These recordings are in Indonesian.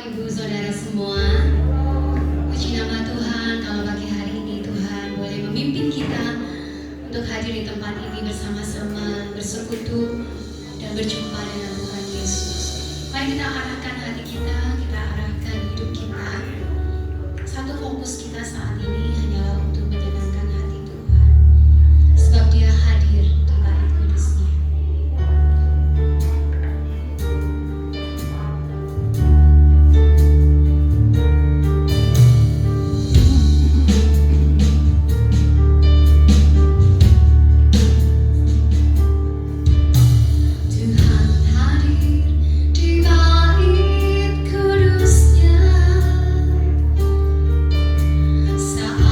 Ibu Saudara semua. Puji nama Tuhan kalau pagi hari ini Tuhan boleh memimpin kita untuk hadir di tempat ini bersama-sama, bersekutu dan berjumpa dengan Tuhan Yesus. Mari kita arahkan hati kita arahkan hidup kita. Satu fokus kita saat ini hanyalah untuk menyenangkan hati Tuhan, sebab Dia hadir di bait kudusnya. Saat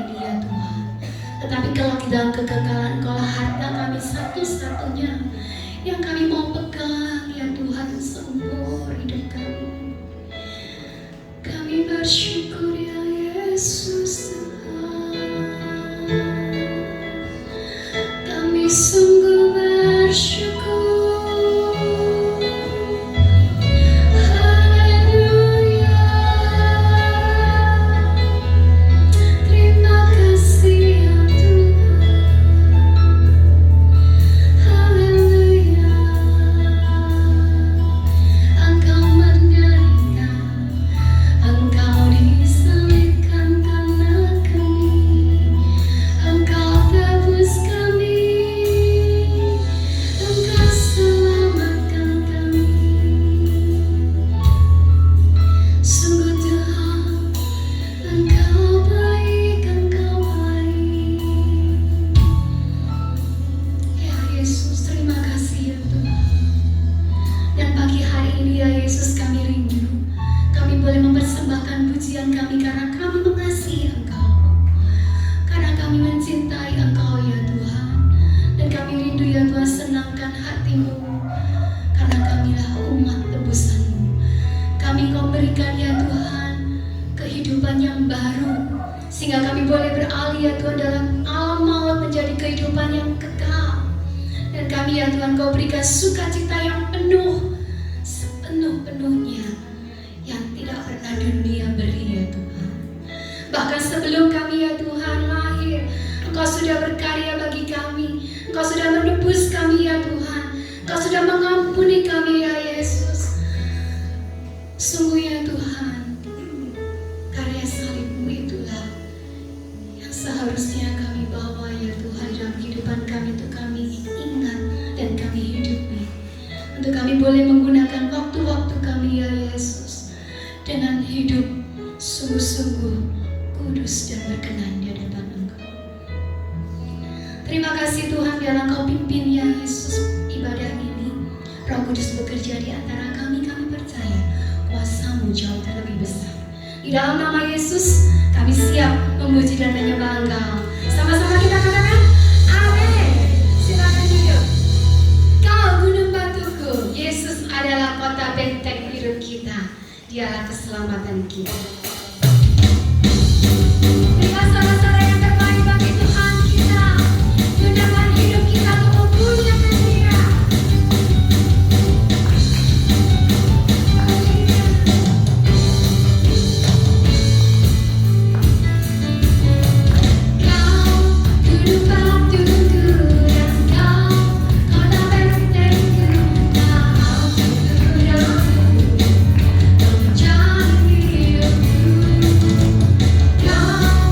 ini ya Tuhan. Tetapi kelak di dalam kekekalan Engkaulah harta kami satu-satunya yang kami mau pegang ya Tuhan seumur hidup kami. Kami bersyukur ya Yesus Tuhan. Kami sungguh bersyukur. Sehingga kami boleh beralih ya Tuhan dalam alam maut menjadi kehidupan yang kekal. Dan kami ya Tuhan Kau berikan sukacita yang penuh, sepenuh-penuhnya yang tidak pernah dunia beri ya Tuhan. Bahkan sebelum kami ya Tuhan lahir, Engkau sudah berkarya bagi kami. Engkau sudah menebus kami ya Tuhan. Engkau sudah mengampuni kami ya Yesus. Sungguh ya Tuhan, karya salib-Mu itulah seharusnya kami bawa ya Tuhan dalam kehidupan kami, untuk kami ingat dan kami hidupi, untuk kami boleh menggunakan waktu-waktu kami ya Yesus dengan hidup sungguh-sungguh kudus dan berkenan di hadapan Engkau. Terima kasih Tuhan, biarlah Engkau pimpin ya Yesus ibadah ini. Roh Kudus bekerja di antara kami, kami percaya kuasa-Mu jauh terlebih besar. Di dalam nama Yesus kami siap memuji dan menyembah Engkau. Sama-sama kita katakan amin. Silakan duduk. Kau gunung batuku, Yesus adalah kota benteng hidup kita. Dialah keselamatan kita. Berikan sorak-sorak yang terbaik bagi Tuhan kita. Gunakan hidup kita untuk memuliakan Dia. God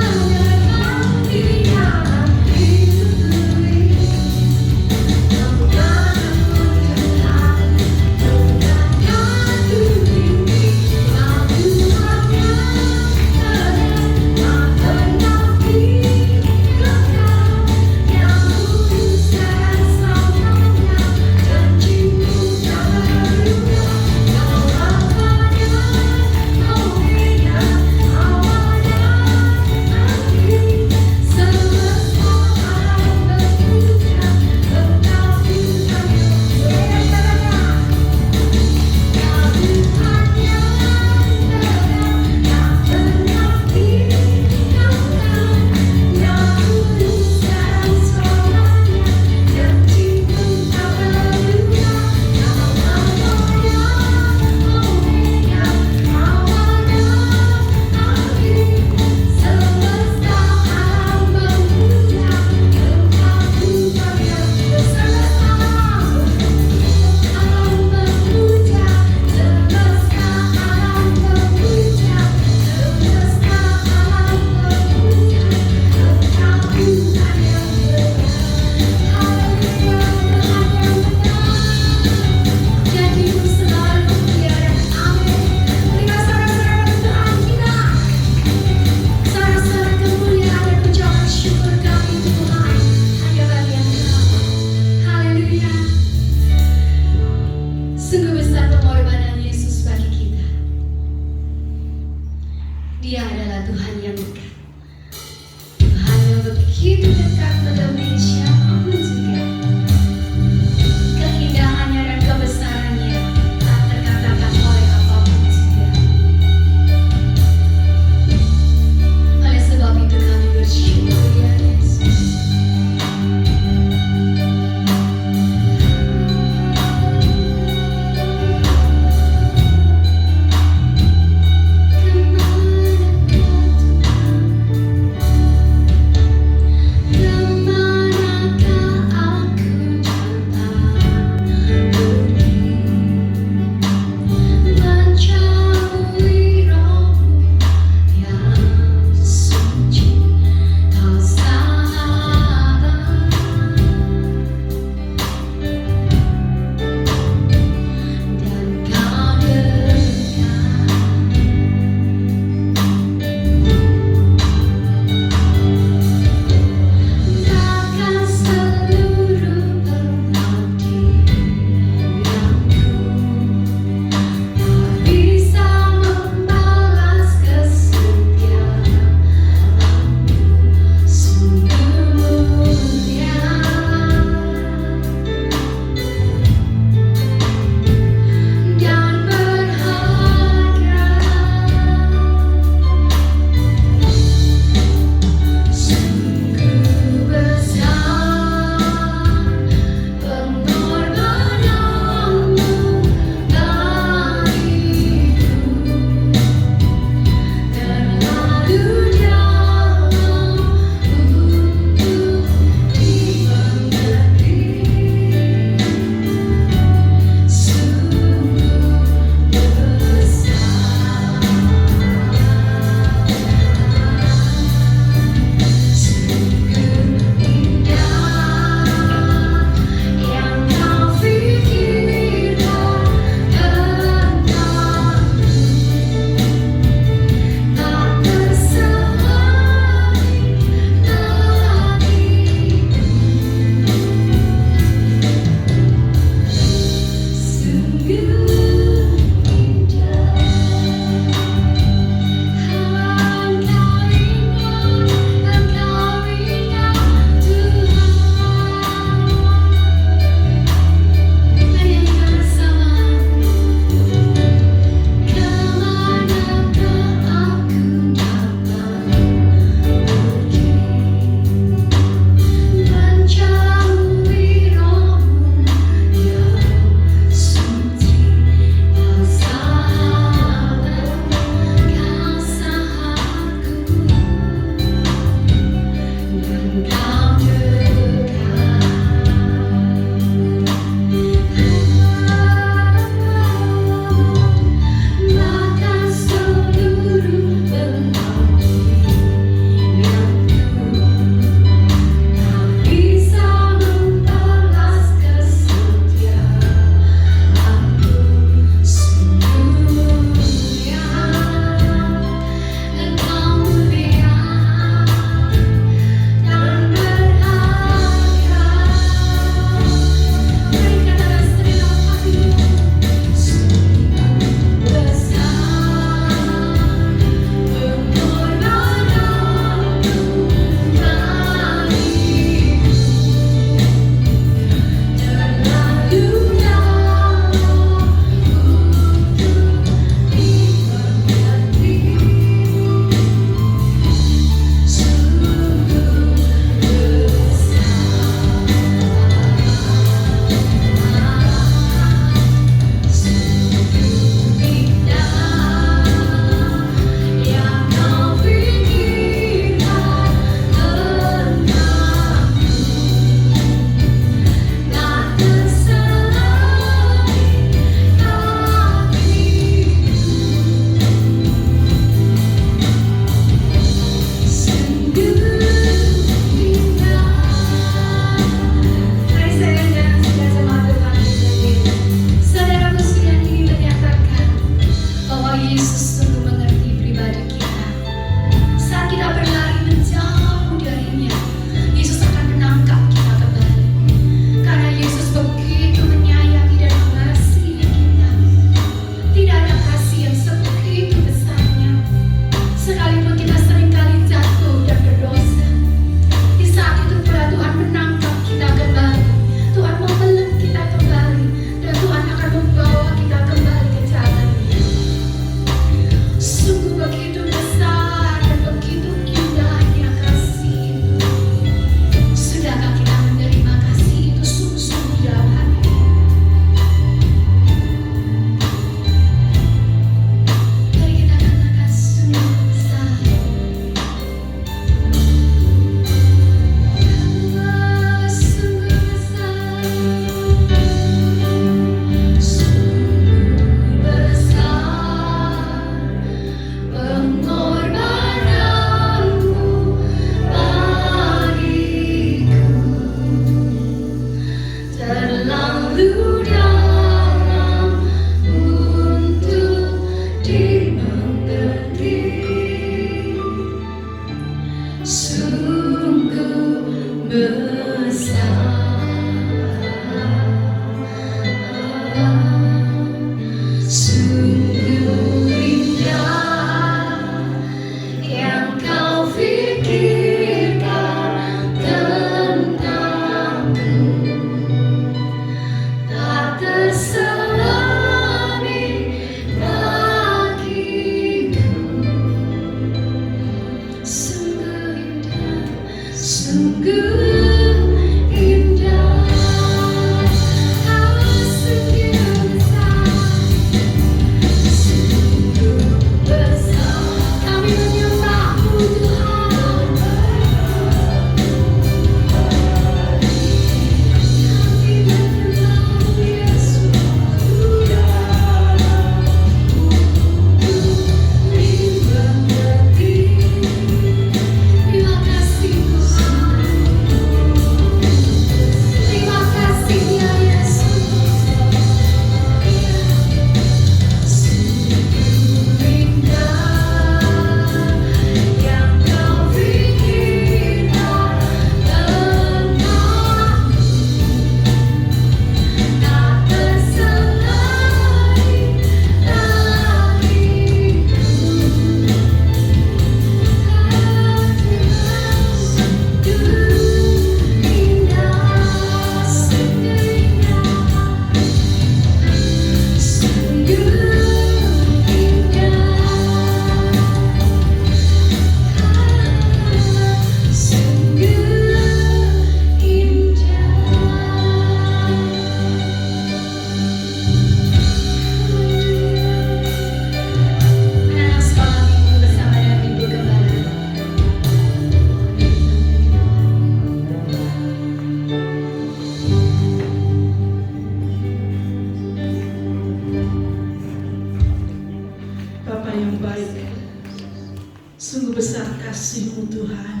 kasih-Mu Tuhan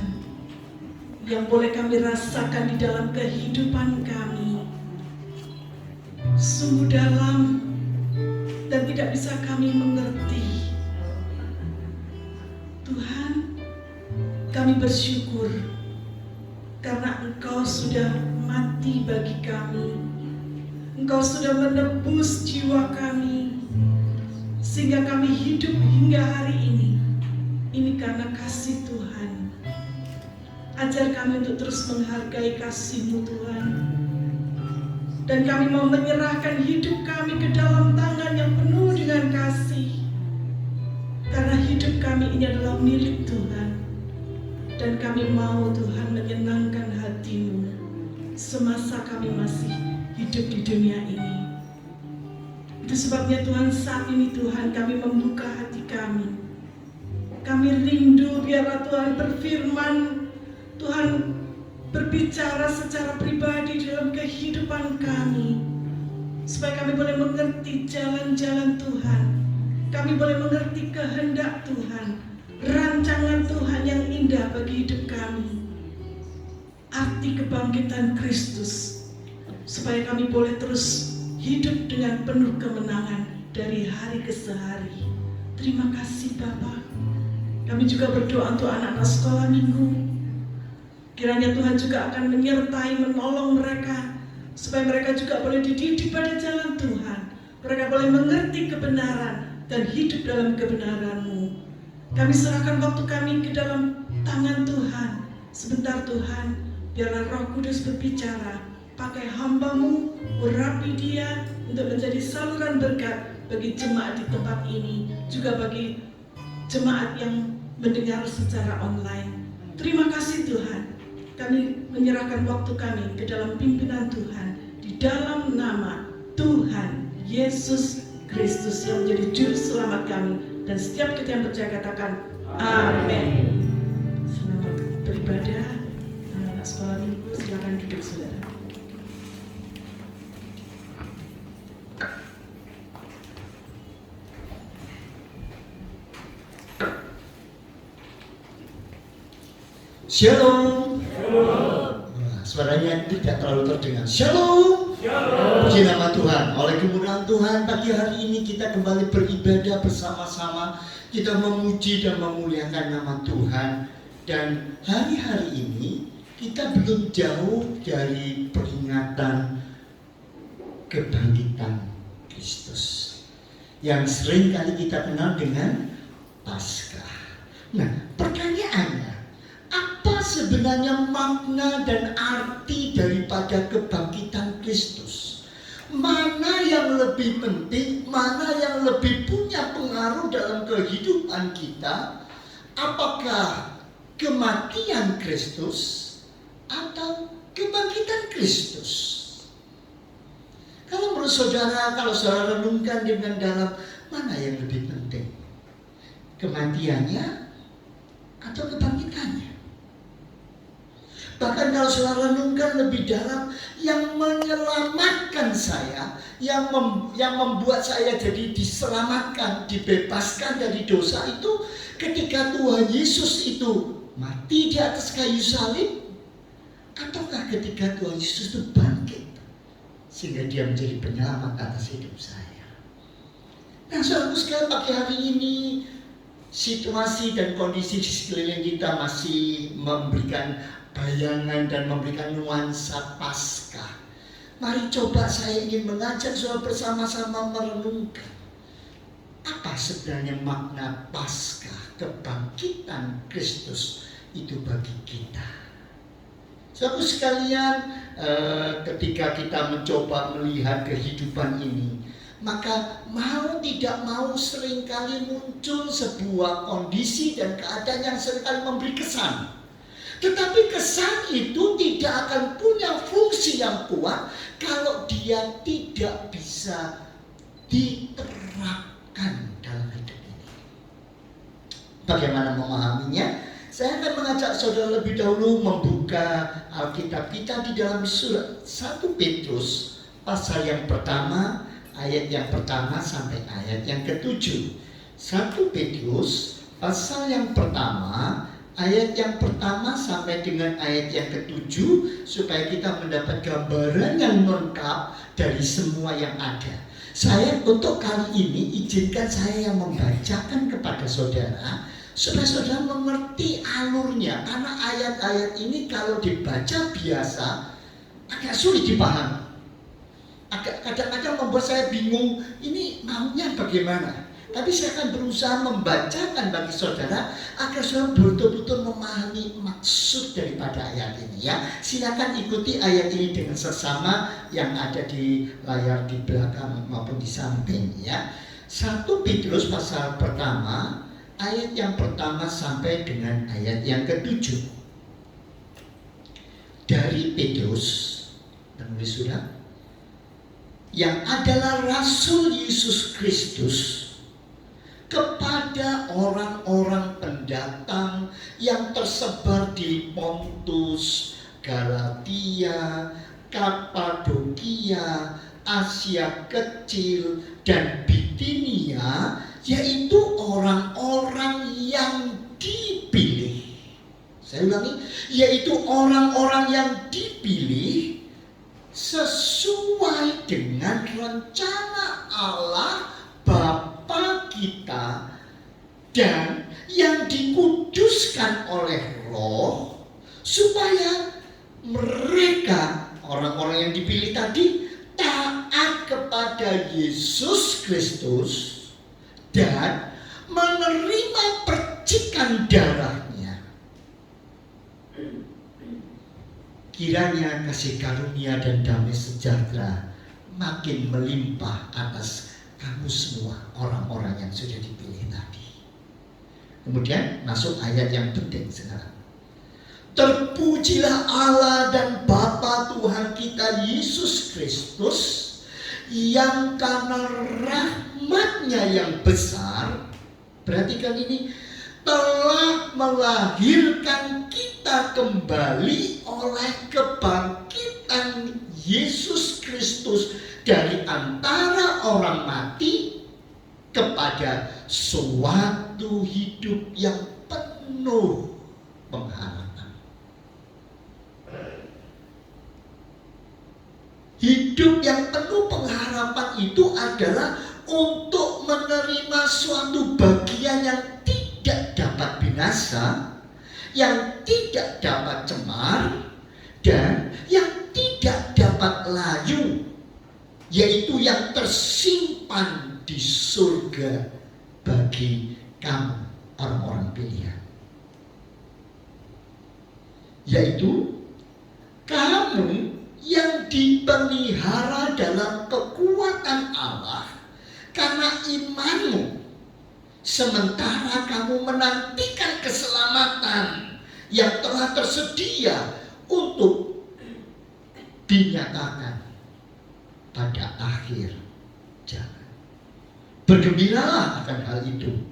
yang boleh kami rasakan di dalam kehidupan kami. Sungguh dalam dan tidak bisa kami mengerti. Tuhan, kami bersyukur karena Engkau sudah mati bagi kami. Engkau sudah menebus jiwa kami sehingga kami hidup hingga hari ini. Ini karena kasih Tuhan. Ajar kami untuk terus menghargai kasih-Mu Tuhan. Dan kami mau menyerahkan hidup kami ke dalam tangan yang penuh dengan kasih. Karena hidup kami ini adalah milik Tuhan. Dan kami mau Tuhan menyenangkan hati-Mu semasa kami masih hidup di dunia ini. Itu sebabnya Tuhan, saat ini Tuhan, kami membuka hati kami. Kami rindu biarlah Tuhan berfirman, Tuhan berbicara secara pribadi dalam kehidupan kami, supaya kami boleh mengerti jalan-jalan Tuhan. Kami boleh mengerti kehendak Tuhan, rancangan Tuhan yang indah bagi hidup kami, arti kebangkitan Kristus, supaya kami boleh terus hidup dengan penuh kemenangan dari hari ke hari. Terima kasih Bapa. Kami juga berdoa untuk anak-anak sekolah minggu. Kiranya Tuhan juga akan menyertai, menolong mereka, supaya mereka juga boleh dididik pada jalan Tuhan. Mereka boleh mengerti kebenaran dan hidup dalam kebenaran-Mu. Kami serahkan waktu kami ke dalam tangan Tuhan. Sebentar Tuhan, biarlah Roh Kudus berbicara. Pakai hamba-Mu, urapi dia untuk menjadi saluran berkat bagi jemaat di tempat ini, juga bagi jemaat yang mendengar secara online. Terima kasih Tuhan. Kami menyerahkan waktu kami ke dalam pimpinan Tuhan, di dalam nama Tuhan Yesus Kristus yang menjadi juru selamat kami. Dan setiap kita yang percaya katakan amin. Selamat beribadah. Anak-anak sekolah minggu, silakan duduk saudara. Shalom. Nah, suaranya tidak terlalu terdengar. Shalom. Puji nama Tuhan. Oleh kemurahan Tuhan, pagi hari ini kita kembali beribadah bersama-sama. Kita memuji dan memuliakan nama Tuhan. Dan hari-hari ini kita belum jauh dari peringatan kebangkitan Kristus, yang sering kali kita kenal dengan Paskah. Nah, pertanyaannya, apa sebenarnya makna dan arti daripada kebangkitan Kristus? Mana yang lebih penting, mana yang lebih punya pengaruh dalam kehidupan kita? Apakah kematian Kristus Kristus. Kalau menurut saudara, kalau saudara renungkan dengan dalam, mana yang lebih penting? Kematiannya atau kebangkitannya? Bahkan kalau saudara renungkan lebih dalam, yang menyelamatkan saya, yang membuat saya jadi diselamatkan, dibebaskan dari dosa itu ketika Tuhan Yesus itu mati di atas kayu salib, ataukah ketika Tuhan Yesus itu bangkit sehingga dia menjadi penyelamat atas hidup saya. Nah, saudaraku sekalian, pagi hari ini situasi dan kondisi di sekeliling kita masih memberikan bayangan dan memberikan nuansa Paskah. Mari coba saya ingin mengajak saudara bersama-sama merenungkan apa sebenarnya makna Paskah, kebangkitan Kristus itu bagi kita. Saudaraku sekalian, ketika kita mencoba melihat kehidupan ini, maka mau tidak mau seringkali muncul sebuah kondisi dan keadaan yang seringkali memberi kesan. Tetapi kesan itu tidak akan punya fungsi yang kuat kalau dia tidak bisa diterapkan dalam hidup ini. Bagaimana memahaminya? Saya akan mengajak saudara lebih dahulu membuka Alkitab kita di dalam surat 1 Petrus pasal yang pertama, ayat yang pertama sampai ayat yang ke-7. 1 Petrus pasal yang pertama, ayat yang pertama sampai dengan ayat yang ke-7, supaya kita mendapat gambaran yang lengkap dari semua yang ada. Saya untuk kali ini izinkan saya yang membacakan kepada saudara, supaya saudara mengerti alurnya. Karena ayat-ayat ini kalau dibaca biasa agak sulit dipahami. Agak kadang-kadang membuat saya bingung, ini maunya bagaimana. Tapi saya akan berusaha membacakan bagi saudara agar saudara betul-betul memahami maksud daripada ayat ini, ya. Silakan ikuti ayat ini dengan seksama yang ada di layar di belakang maupun di samping, ya. 1 Petrus pasal pertama, ayat yang pertama sampai dengan ayat yang ke-7. Dari Petrus, penulis surat, yang adalah Rasul Yesus Kristus, kepada orang-orang pendatang yang tersebar di Pontus, Galatia, Kapadokia, Asia Kecil, dan Bitinia, yaitu orang-orang yang dipilih. Saya ulangi, yaitu orang-orang yang dipilih sesuai dengan rencana Allah Bapa kita, dan yang dikuduskan oleh Roh, supaya mereka, orang-orang yang dipilih tadi, taat kepada Yesus Kristus dan menerima percikan darahnya. Kiranya kasih karunia dan damai sejahtera makin melimpah atas kamu semua, orang-orang yang sudah dipilih tadi. Kemudian masuk ayat yang penting sekarang. Terpujilah Allah dan Bapa Tuhan kita Yesus Kristus, yang karena rahmat-Nya yang besar, perhatikan ini, telah melahirkan kita kembali oleh kebangkitan Yesus Kristus dari antara orang mati kepada suatu hidup yang penuh pengharapan. Hidup yang penuh pengharapan itu adalah untuk menerima suatu bagian yang tidak dapat binasa, yang tidak dapat cemar, dan yang tidak dapat layu, yaitu yang tersimpan di surga bagi kamu, orang-orang pilihan. Yaitu kamu yang dipelihara dalam kekuatan Allah karena imanmu, sementara kamu menantikan keselamatan yang telah tersedia untuk dinyatakan pada akhir zaman. Bergembiralah akan hal itu.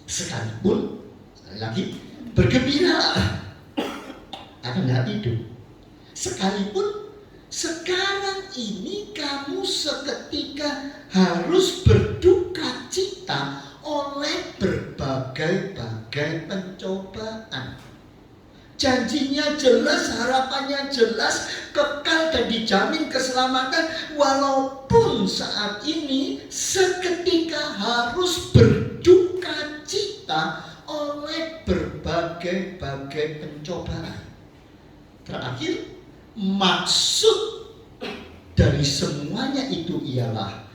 Sekalipun, sekali lagi, bergembiralah akan hal itu. Sekalipun sekarang ini kamu seketika harus berduka cita oleh berbagai-bagai pencobaan. Janjinya jelas, harapannya jelas, kekal dan dijamin keselamatan, walaupun saat ini seketika harus berduka cita oleh berbagai-bagai pencobaan. Terakhir, maksud dari semuanya itu ialah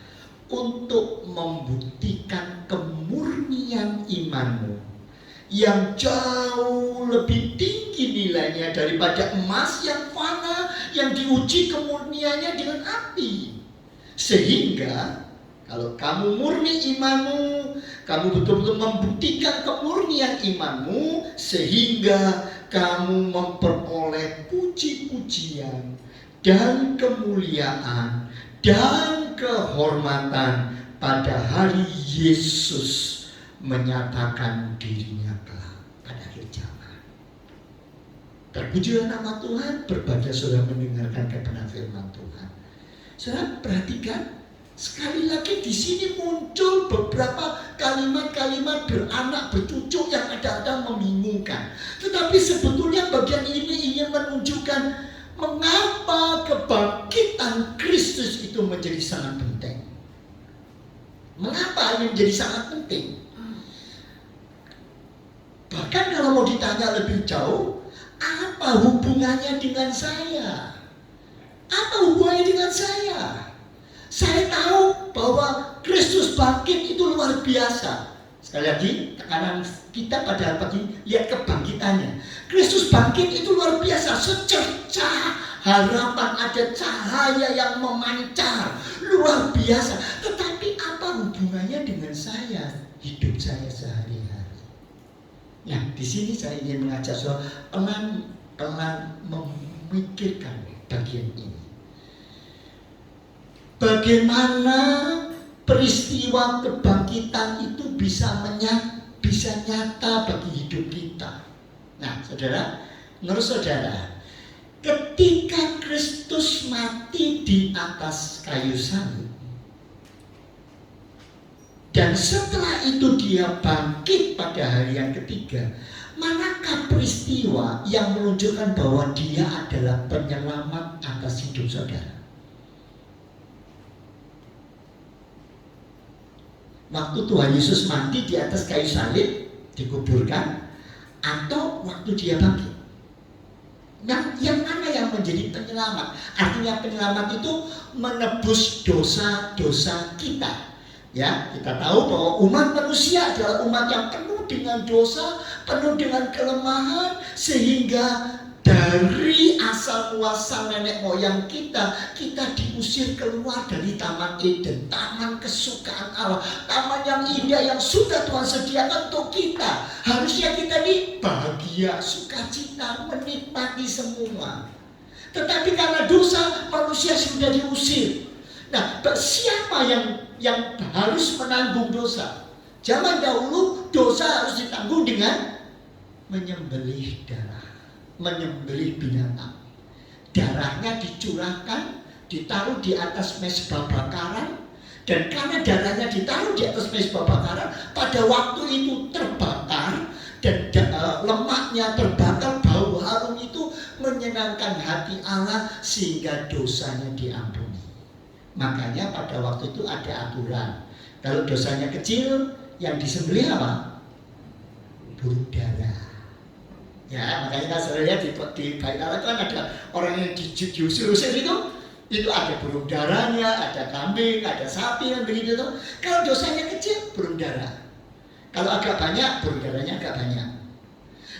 untuk membuktikan kemurnian imanmu yang jauh lebih tinggi nilainya daripada emas yang fana, yang diuji kemurniannya dengan api. Sehingga kalau kamu murni imanmu, kamu betul-betul membuktikan kemurnian imanmu, sehingga kamu memperoleh puji-pujian dan kemuliaan dan kehormatan pada hari Yesus menyatakan dirinya kelak pada akhir zaman. Terpujilah nama Tuhan, berbahagia saudara mendengarkan kebenaran firman Tuhan. Saudara perhatikan, sekali lagi di sini muncul beberapa kalimat-kalimat beranak bercucuk yang kadang-kadang membingungkan. Tetapi sebetulnya bagian ini ingin menunjukkan mengapa kebangkitan Kristus itu menjadi sangat penting. Mengapa ini menjadi sangat penting? Bahkan kalau mau ditanya lebih jauh, apa hubungannya dengan saya? Apa hubungannya dengan saya? Saya tahu bahwa Kristus bangkit itu luar biasa. Sekali lagi, tekanan kita pada pagi lihat kebangkitannya. Kristus bangkit itu luar biasa, secercah harapan, ada cahaya yang memancar, luar biasa. Tetapi apa hubungannya dengan saya, hidup saya sehari-hari? Nah, di sini saya ingin mengajak saudara pelan-pelan memikirkan bagian ini. Bagaimana peristiwa kebangkitan itu bisa nyata bagi hidup kita. Nah, saudara, menurut saudara, ketika Kristus mati di atas kayu salib, dan setelah itu dia bangkit pada hari yang ketiga, manakah peristiwa yang menunjukkan bahwa dia adalah penyelamat atas hidup saudara? Waktu Tuhan Yesus mati di atas kayu salib, dikuburkan, atau waktu dia bangkit? Yang mana yang menjadi penyelamat? Artinya penyelamat itu menebus dosa-dosa kita. Ya, kita tahu bahwa umat manusia adalah umat yang penuh dengan dosa, penuh dengan kelemahan, sehingga dari asal muasal nenek moyang kita diusir keluar dari Taman Eden, taman kesukaan Allah, taman yang indah yang sudah Tuhan sediakan untuk kita. Harusnya kita ini bahagia, sukacita, menikmati semua. Tetapi karena dosa, manusia sudah diusir. Nah, siapa yang harus menanggung dosa? Zaman dahulu dosa harus ditanggung dengan menyembelih darah, menyembelih binatang. Darahnya dicurahkan, ditaruh di atas mezbah bakaran, dan karena darahnya ditaruh di atas mezbah bakaran, pada waktu itu terbakar dan lemaknya terbakar, bau harum itu menyenangkan hati Allah sehingga dosanya diampuni. Makanya pada waktu itu ada aturan, kalau dosanya kecil, yang disembelih apa? Burung dara. Ya, makanya saya lihat di Bait Allah itu kan ada orang yang diusir-usir itu ada burung daranya, ada kambing, ada sapi, yang begitu tuh. Kalau dosanya kecil, burung dara. Kalau agak banyak, burung daranya agak banyak.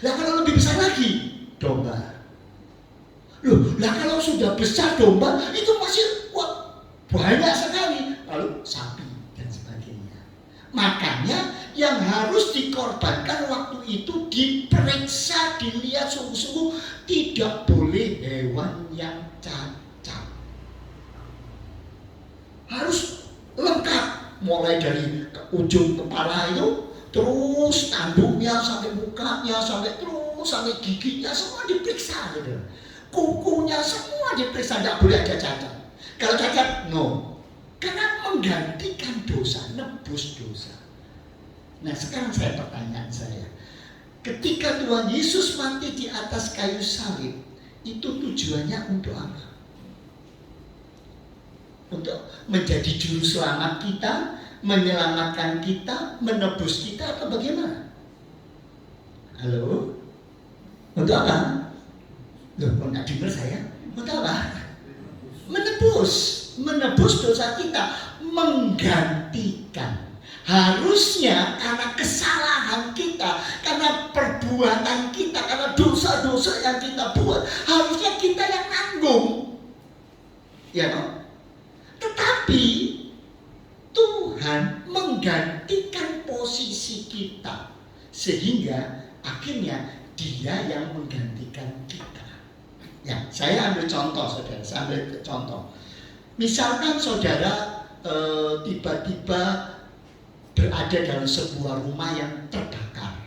Nah, kalau lebih besar lagi, domba. Loh, lah kalau sudah besar domba itu masih banyak sekali, lalu sapi dan sebagainya. Makanya yang harus dikorbankan waktu itu diperiksa, dilihat sungguh-sungguh, tidak boleh hewan yang cacat. ujung kepala itu, terus tanduknya sampai mukanya, sampai giginya semua diperiksa gitu. Kukunya semua diperiksa, tidak boleh ada cacat. Kalau cacat, no. Karena menggantikan dosa, nebus dosa. Nah sekarang pertanyaan saya, ketika Tuhan Yesus mati di atas kayu salib, itu tujuannya untuk apa? Untuk menjadi juru selamat kita, menyelamatkan kita, menebus kita, atau bagaimana? Halo? Untuk apa? Loh, kok nggak dengar saya? Untuk apa? Menebus dosa kita, menggantikan. Harusnya karena kesalahan kita, karena perbuatan kita, karena dosa-dosa yang kita buat, harusnya kita yang nanggung. Ya toh? Tetapi Tuhan menggantikan posisi kita, sehingga akhirnya Dia yang menggantikan kita. Ya, saya ambil contoh, saudara. Misalkan saudara tiba-tiba berada dalam sebuah rumah yang terbakar.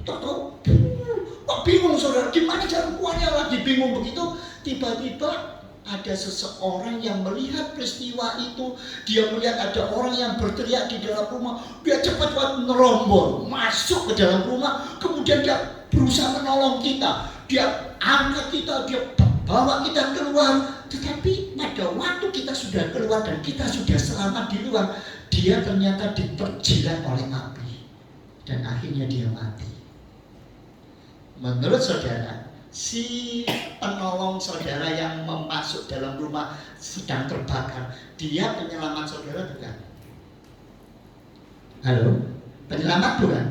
Kok bingung saudara, gimana cara keluarnya? Lagi bingung begitu, tiba-tiba ada seseorang yang melihat peristiwa itu. Dia melihat ada orang yang berteriak di dalam rumah. Dia cepat-cepat merombol masuk ke dalam rumah. Kemudian dia berusaha menolong kita. Dia angkat kita, dia bawa kita keluar. Tetapi pada waktu kita sudah keluar dan kita sudah selamat di luar, dia ternyata diperjilat oleh api. Dan akhirnya dia mati. Menurut saudara, si penolong saudara yang masuk dalam rumah sedang terbakar, dia penyelamat saudara bukan? Halo? Penyelamat bukan?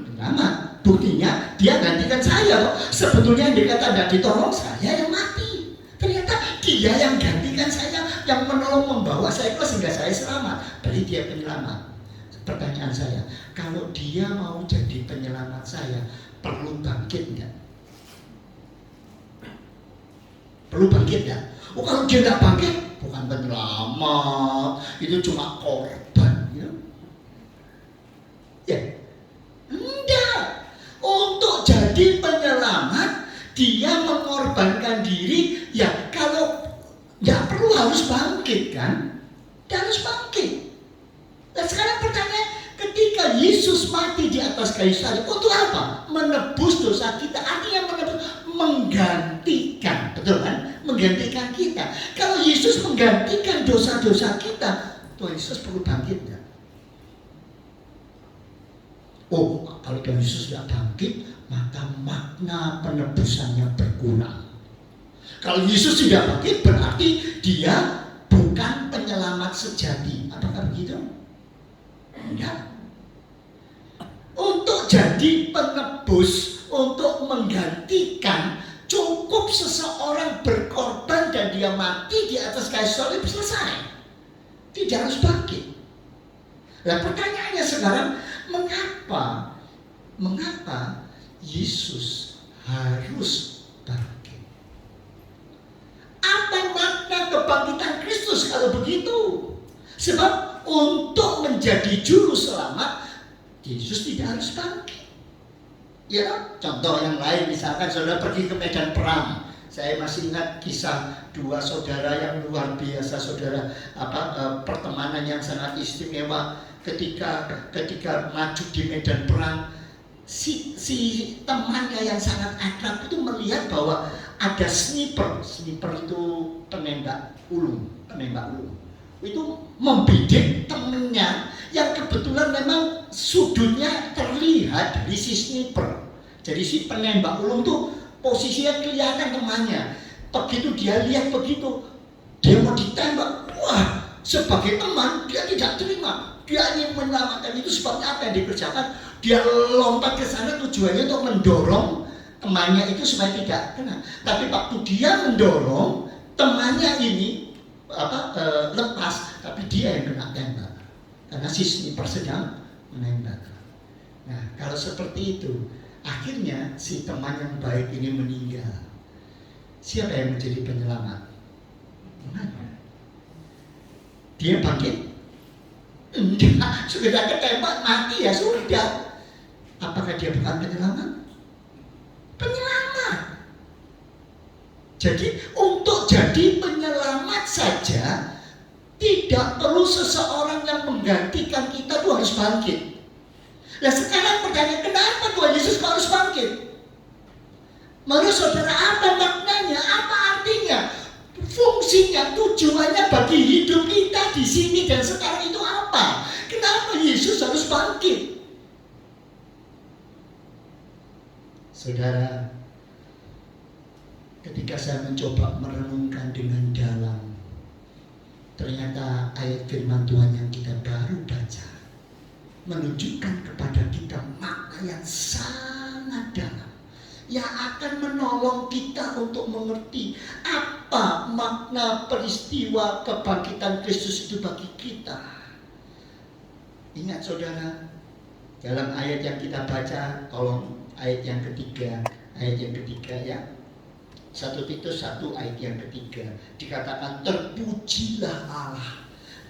Penyelamat. Buktinya dia gantikan saya loh. Sebetulnya yang dikata tidak ditolong, saya yang mati. Ternyata dia yang gantikan saya, yang menolong membawa saya keluar sehingga saya selamat. Berarti dia penyelamat. Pertanyaan saya, kalau dia mau jadi penyelamat saya, perlu bangkit enggak? Perlu bangkit enggak? Oh, kalau dia tidak bangkit, bukan penyelamat, itu cuma korban. Ya, enggak. Untuk jadi penyelamat, dia mengorbankan diri. Ya, kalau ya perlu harus bangkit kan? Dia harus bangkit. Nah sekarang pertanyaan, ketika Yesus mati di atas kayu salib, untuk apa? Menebus dosa kita. Artinya menggantikan, betul kan? Menggantikan kita. Kalau Yesus menggantikan dosa-dosa kita, Tuhan Yesus perlu bangkit enggak? Oh, kalau Tuhan Yesus tidak bangkit, maka makna penebusannya berkurang. Kalau Yesus tidak bangkit, berarti dia bukan penyelamat sejati. Apakah begitu? Enggak. Untuk jadi penebus, untuk menggantikan, cukup seseorang berkorban dan dia mati di atas kayu salib, selesai. Tidak harus bangkit. Nah pertanyaannya sekarang, mengapa Yesus harus bangkit? Apa makna kebangkitan Kristus kalau begitu? Sebab untuk menjadi juru selamat, Yesus tidak harus bangkit. Ya, contoh yang lain, misalkan saudara pergi ke medan perang. Saya masih ingat kisah dua saudara yang luar biasa, saudara, pertemanan yang sangat istimewa. Ketika maju di medan perang, si temannya yang sangat akrab itu melihat bahwa ada sniper itu penembak ulung, itu membidik temennya yang kebetulan memang sudutnya terlihat dari si sniper. Jadi si penembak ulung tuh posisinya kelihatan temannya. Begitu dia lihat begitu, dia mau ditembak, wah, sebagai teman dia tidak terima. Dia ingin menyelamatkan. Itu sebabnya apa yang dikerjakan? Dia lompat ke sana tujuannya untuk mendorong temannya itu supaya tidak kena. Tapi waktu dia mendorong, temannya ini lepas, tapi dia yang kena tembak. Karena si sniper sedang menembak. Nah, kalau seperti itu, akhirnya si teman yang baik ini meninggal. Siapa yang menjadi penyelamat? Dia bangkit? Enggak, sudah ketembak mati ya sudah. Apakah dia bukan penyelamat? Penyelamat. Jadi untuk jadi penyelamat saja tidak perlu seseorang yang menggantikan kita tuh harus bangkit. Nah sekarang pertanyaan, kenapa Tuhan Yesus harus bangkit? Menurut saudara apa maknanya? Apa artinya? Fungsinya, tujuannya bagi hidup kita di sini dan sekarang itu apa? Kenapa Yesus harus bangkit? Saudara, ketika saya mencoba merenungkan dengan dalam, ternyata ayat firman Tuhan yang kita baru baca menunjukkan kepada kita makna yang sangat dalam, yang akan menolong kita untuk mengerti apa makna peristiwa kebangkitan Kristus itu bagi kita. Ingat saudara, dalam ayat yang kita baca, tolong ayat yang ketiga ya. 1 Titus 1 ayat yang ketiga dikatakan, terpujilah Allah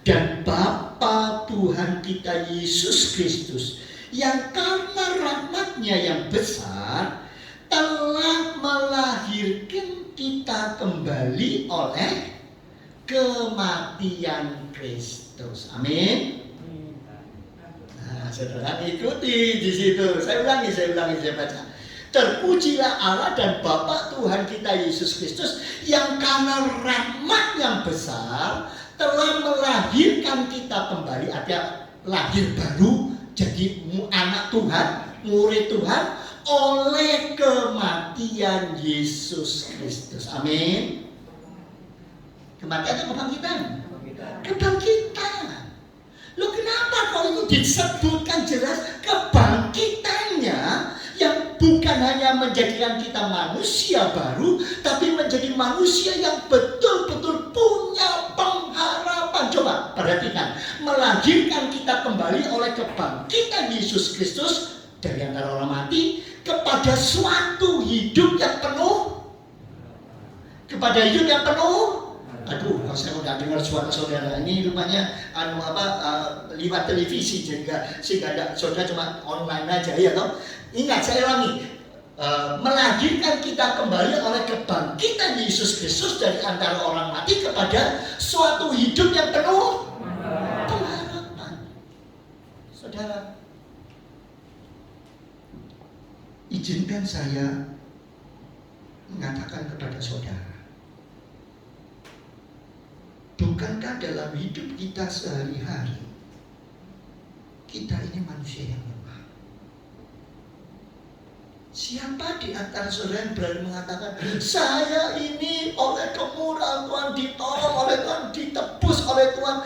dan Bapa Tuhan kita Yesus Kristus, yang karena rahmat-Nya yang besar telah melahirkan kita kembali oleh kematian Kristus. Amin. Nah, saudara ikuti di situ. Saya ulangi, saya baca. Terpujilah Allah dan Bapa Tuhan kita Yesus Kristus, yang karena rahmat yang besar telah melahirkan kita kembali, artinya lahir baru, jadi anak Tuhan, murid Tuhan, oleh kematian Yesus Kristus. Amin. Kematian atau kebangkitan? Kebangkitan. Loh kenapa kalau itu disebutkan jelas kebangkitannya, yang bukan hanya menjadikan kita manusia baru, tapi menjadi manusia yang betul-betul punya pengharapan. Coba perhatikan, melahirkan kita kembali oleh kebangkitan Yesus Kristus dari antara orang mati kepada suatu hidup yang penuh, kepada hidup yang penuh. Aduh, saya udah dengar suara saudara ini rupanya lewat televisi, sehingga saudara cuma online aja ya toh. Ingat, saya ulangi, melahirkan kita kembali oleh kebangkitan Yesus Kristus dari antara orang mati kepada suatu hidup yang penuh pengharapan. Saudara, izinkan saya mengatakan kepada saudara, bukankah dalam hidup kita sehari-hari kita ini manusia yang lemah? Siapa di antara saudara yang berani mengatakan, saya ini oleh kemurahan Tuhan ditolong oleh Tuhan, ditebus oleh Tuhan,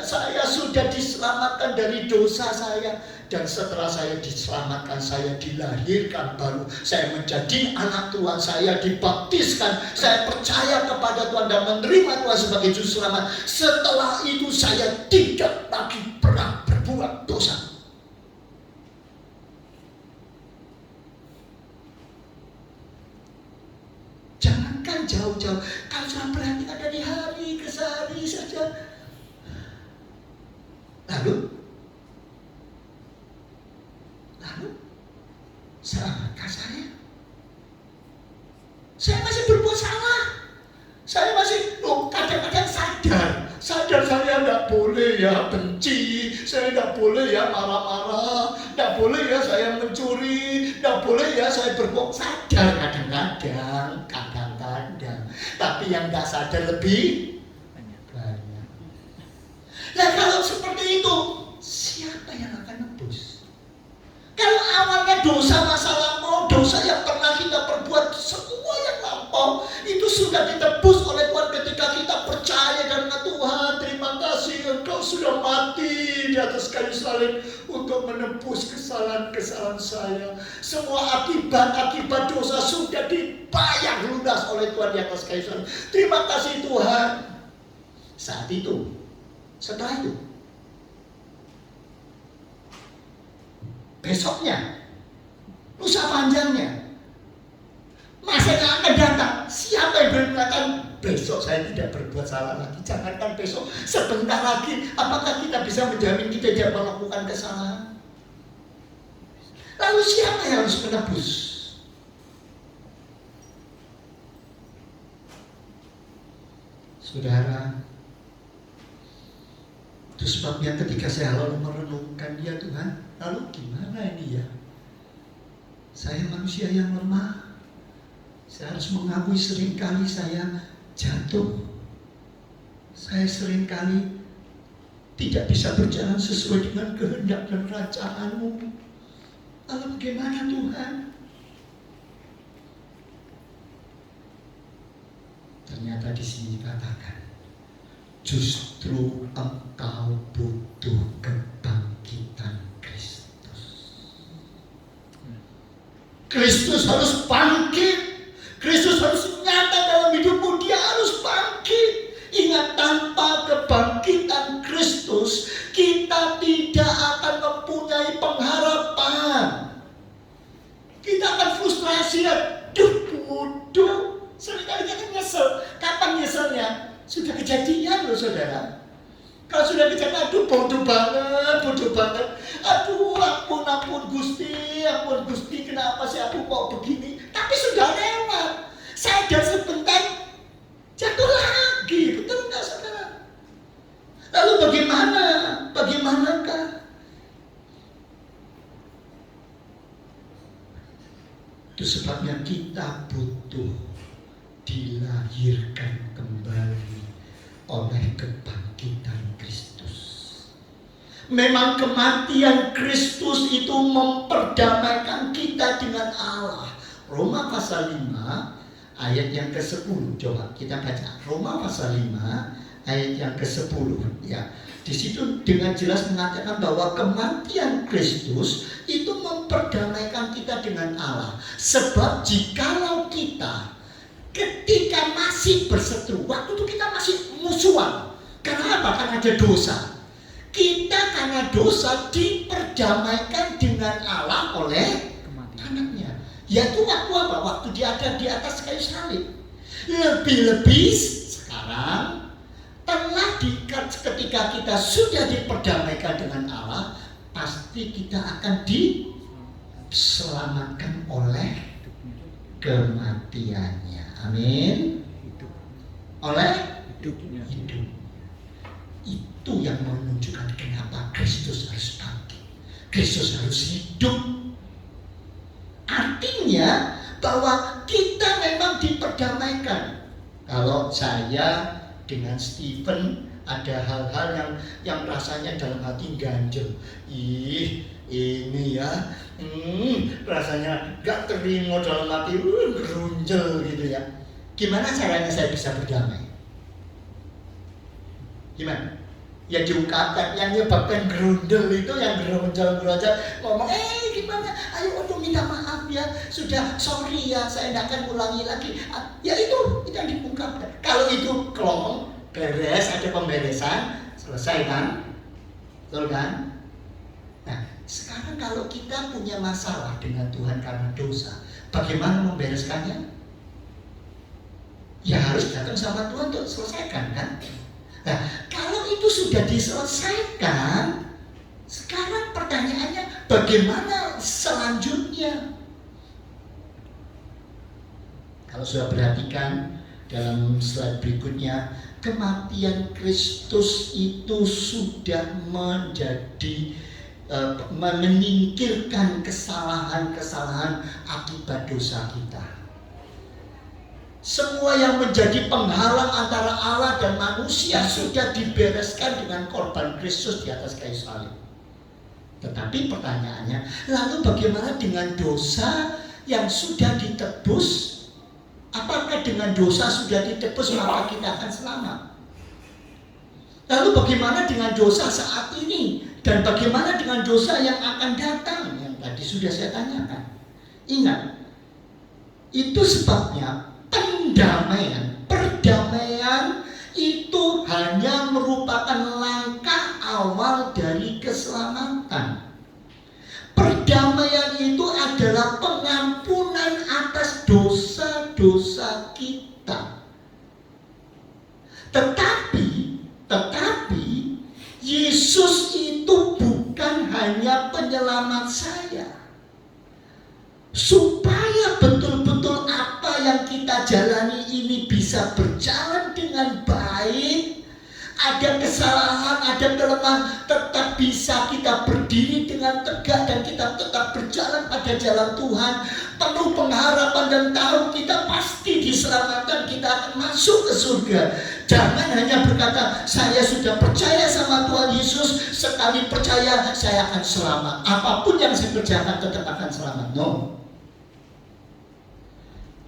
saya sudah diselamatkan dari dosa saya, dan setelah saya diselamatkan, saya dilahirkan baru, saya menjadi anak Tuhan, saya dibaptiskan, saya percaya kepada Tuhan dan menerima Tuhan sebagai juru selamat. Setelah itu saya tidak lagi pernah berbuat dosa. Jangankan jauh-jauh, kalau sudah perhatikan dari hari ke hari saja. Lalu, salahkah saya? Saya masih berbuat salah. Saya masih kadang-kadang sadar saya tidak boleh ya benci, saya tidak boleh ya marah-marah, tidak boleh ya saya mencuri, tidak boleh ya saya berbohong. Sadar kadang-kadang, tapi yang tidak sadar lebih banyak. Nah kalau seperti itu, siapa yang akan nebus? Kalau awalnya dosa masa lampau, dosa yang pernah kita perbuat, semua yang lampau itu sudah ditebus oleh Tuhan ketika kita percaya karena Tuhan, terima kasih Engkau sudah mati di atas kayu salib untuk menebus kesalahan-kesalahan saya. Semua akibat dosa sudah dibayar lunas oleh Tuhan di atas kayu salib. Terima kasih Tuhan. Saat itu, setelah itu, besoknya, lusa panjangnya, masa yang akan datang, siapa yang berani mengatakan besok saya tidak berbuat salah lagi. Jangankan besok, sebentar lagi. Apakah kita bisa menjamin kita tidak melakukan kesalahan? Lalu siapa yang harus menebus? Saudara, itu sebabnya ketika saya lalu merenungkan, ya Tuhan, lalu gimana ini ya? Saya manusia yang lemah. Saya harus mengakui seringkali saya jatuh. Saya seringkali tidak bisa berjalan sesuai dengan kehendak dan rancangan-Mu. Lalu bagaimana Tuhan? Ternyata di sini dikatakan, justru engkau butuh kebangkitan Kristus. Kristus harus bangkit. Kristus harus nyata dalam hidupmu. Dia harus bangkit. Ingat, tanpa kebangkitan Kristus, kita tidak akan mempunyai pengharapan. Kita akan frustrasi. Aduh, bodoh. Seringkali kita nyesel. Kapan nyeselnya? Sudah kejadian loh saudara. Kalau sudah kejadian, aduh bodoh banget. Aduh ampun Gusti, kenapa sih aku kok begini? Tapi sudah lewat. Sadar sebentar, jatuh lagi. Betul nggak saudara? Lalu bagaimana? Bagaimanakah? Itu sebabnya kita butuh dilahirkan kembali oleh kebangkitan Kristus. Memang kematian Kristus itu memperdamaikan kita dengan Allah. Roma pasal 5 ayat yang ke-10. Coba kita baca Roma pasal 5 ayat yang ke-10 ya. Di situ dengan jelas mengatakan bahwa kematian Kristus itu memperdamaikan kita dengan Allah. Sebab jikalau kita ketika masih berseteru, waktu itu kita masih musuhan. Karena apa? Karena ada dosa. Kita karena dosa diperdamaikan dengan Allah oleh anaknya. Yaitu waktu apa? Waktu dia ada di atas kayu salib. Lebih-lebih sekarang ketika kita sudah diperdamaikan dengan Allah, pasti kita akan diselamatkan oleh kematiannya. Amin. Oleh hidup. Itu yang menunjukkan kenapa Kristus harus bangkit. Kristus harus hidup. Artinya bahwa kita memang diperdamaikan. Kalau saya dengan Stephen ada hal-hal yang rasanya dalam hati ganjel. Ini ya, rasanya gak terima dalam hati, gerunjel gitu ya. Gimana caranya saya bisa berdamai? Gimana? Ya diungkapkan, yang menyebabkan gerundel itu, yang gerunjel ngomong, gimana? Ayo untuk minta maaf ya, sudah sorry ya, saya tidak akan ulangi lagi. Ya itu yang diungkapkan. Kalau itu kelong, beres, ada pemberesan, selesai kan? Betul kan? Nah, sekarang kalau kita punya masalah dengan Tuhan karena dosa, bagaimana membereskannya? Ya harus datang sama Tuhan untuk selesaikan kan? Nah, kalau itu sudah diselesaikan, sekarang pertanyaannya bagaimana selanjutnya? Kalau sudah perhatikan dalam slide berikutnya, kematian Kristus itu sudah menjadi menyingkirkan kesalahan-kesalahan akibat dosa kita. Semua yang menjadi penghalang antara Allah dan manusia sudah dibereskan dengan korban Kristus di atas kayu salib. Tetapi pertanyaannya, lalu bagaimana dengan dosa yang sudah ditebus? Apakah dengan dosa sudah ditebus maka kita akan selamat? Lalu bagaimana dengan dosa saat ini? Dan bagaimana dengan dosa yang akan datang? Yang tadi sudah saya tanyakan. Ingat, itu sebabnya perdamaian itu hanya merupakan langkah awal dari keselamatan. Perdamaian itu adalah pengampunan atas dosa-dosa kita. Tetapi Yesus itu bukan hanya penyelamat saya. Supaya betul-betul apa yang kita jalani ini bisa berjalan dengan baik, ada kesalahan, ada kelemahan, tetap bisa kita berdiri dengan tegak dan kita tetap berjalan pada jalan Tuhan, penuh pengharapan dan tahu kita pasti diselamatkan, kita akan masuk ke surga. Jangan hanya berkata, saya sudah percaya sama Tuhan Yesus, sekali percaya saya akan selamat, apapun yang saya kerjakan tetap akan selamat. No.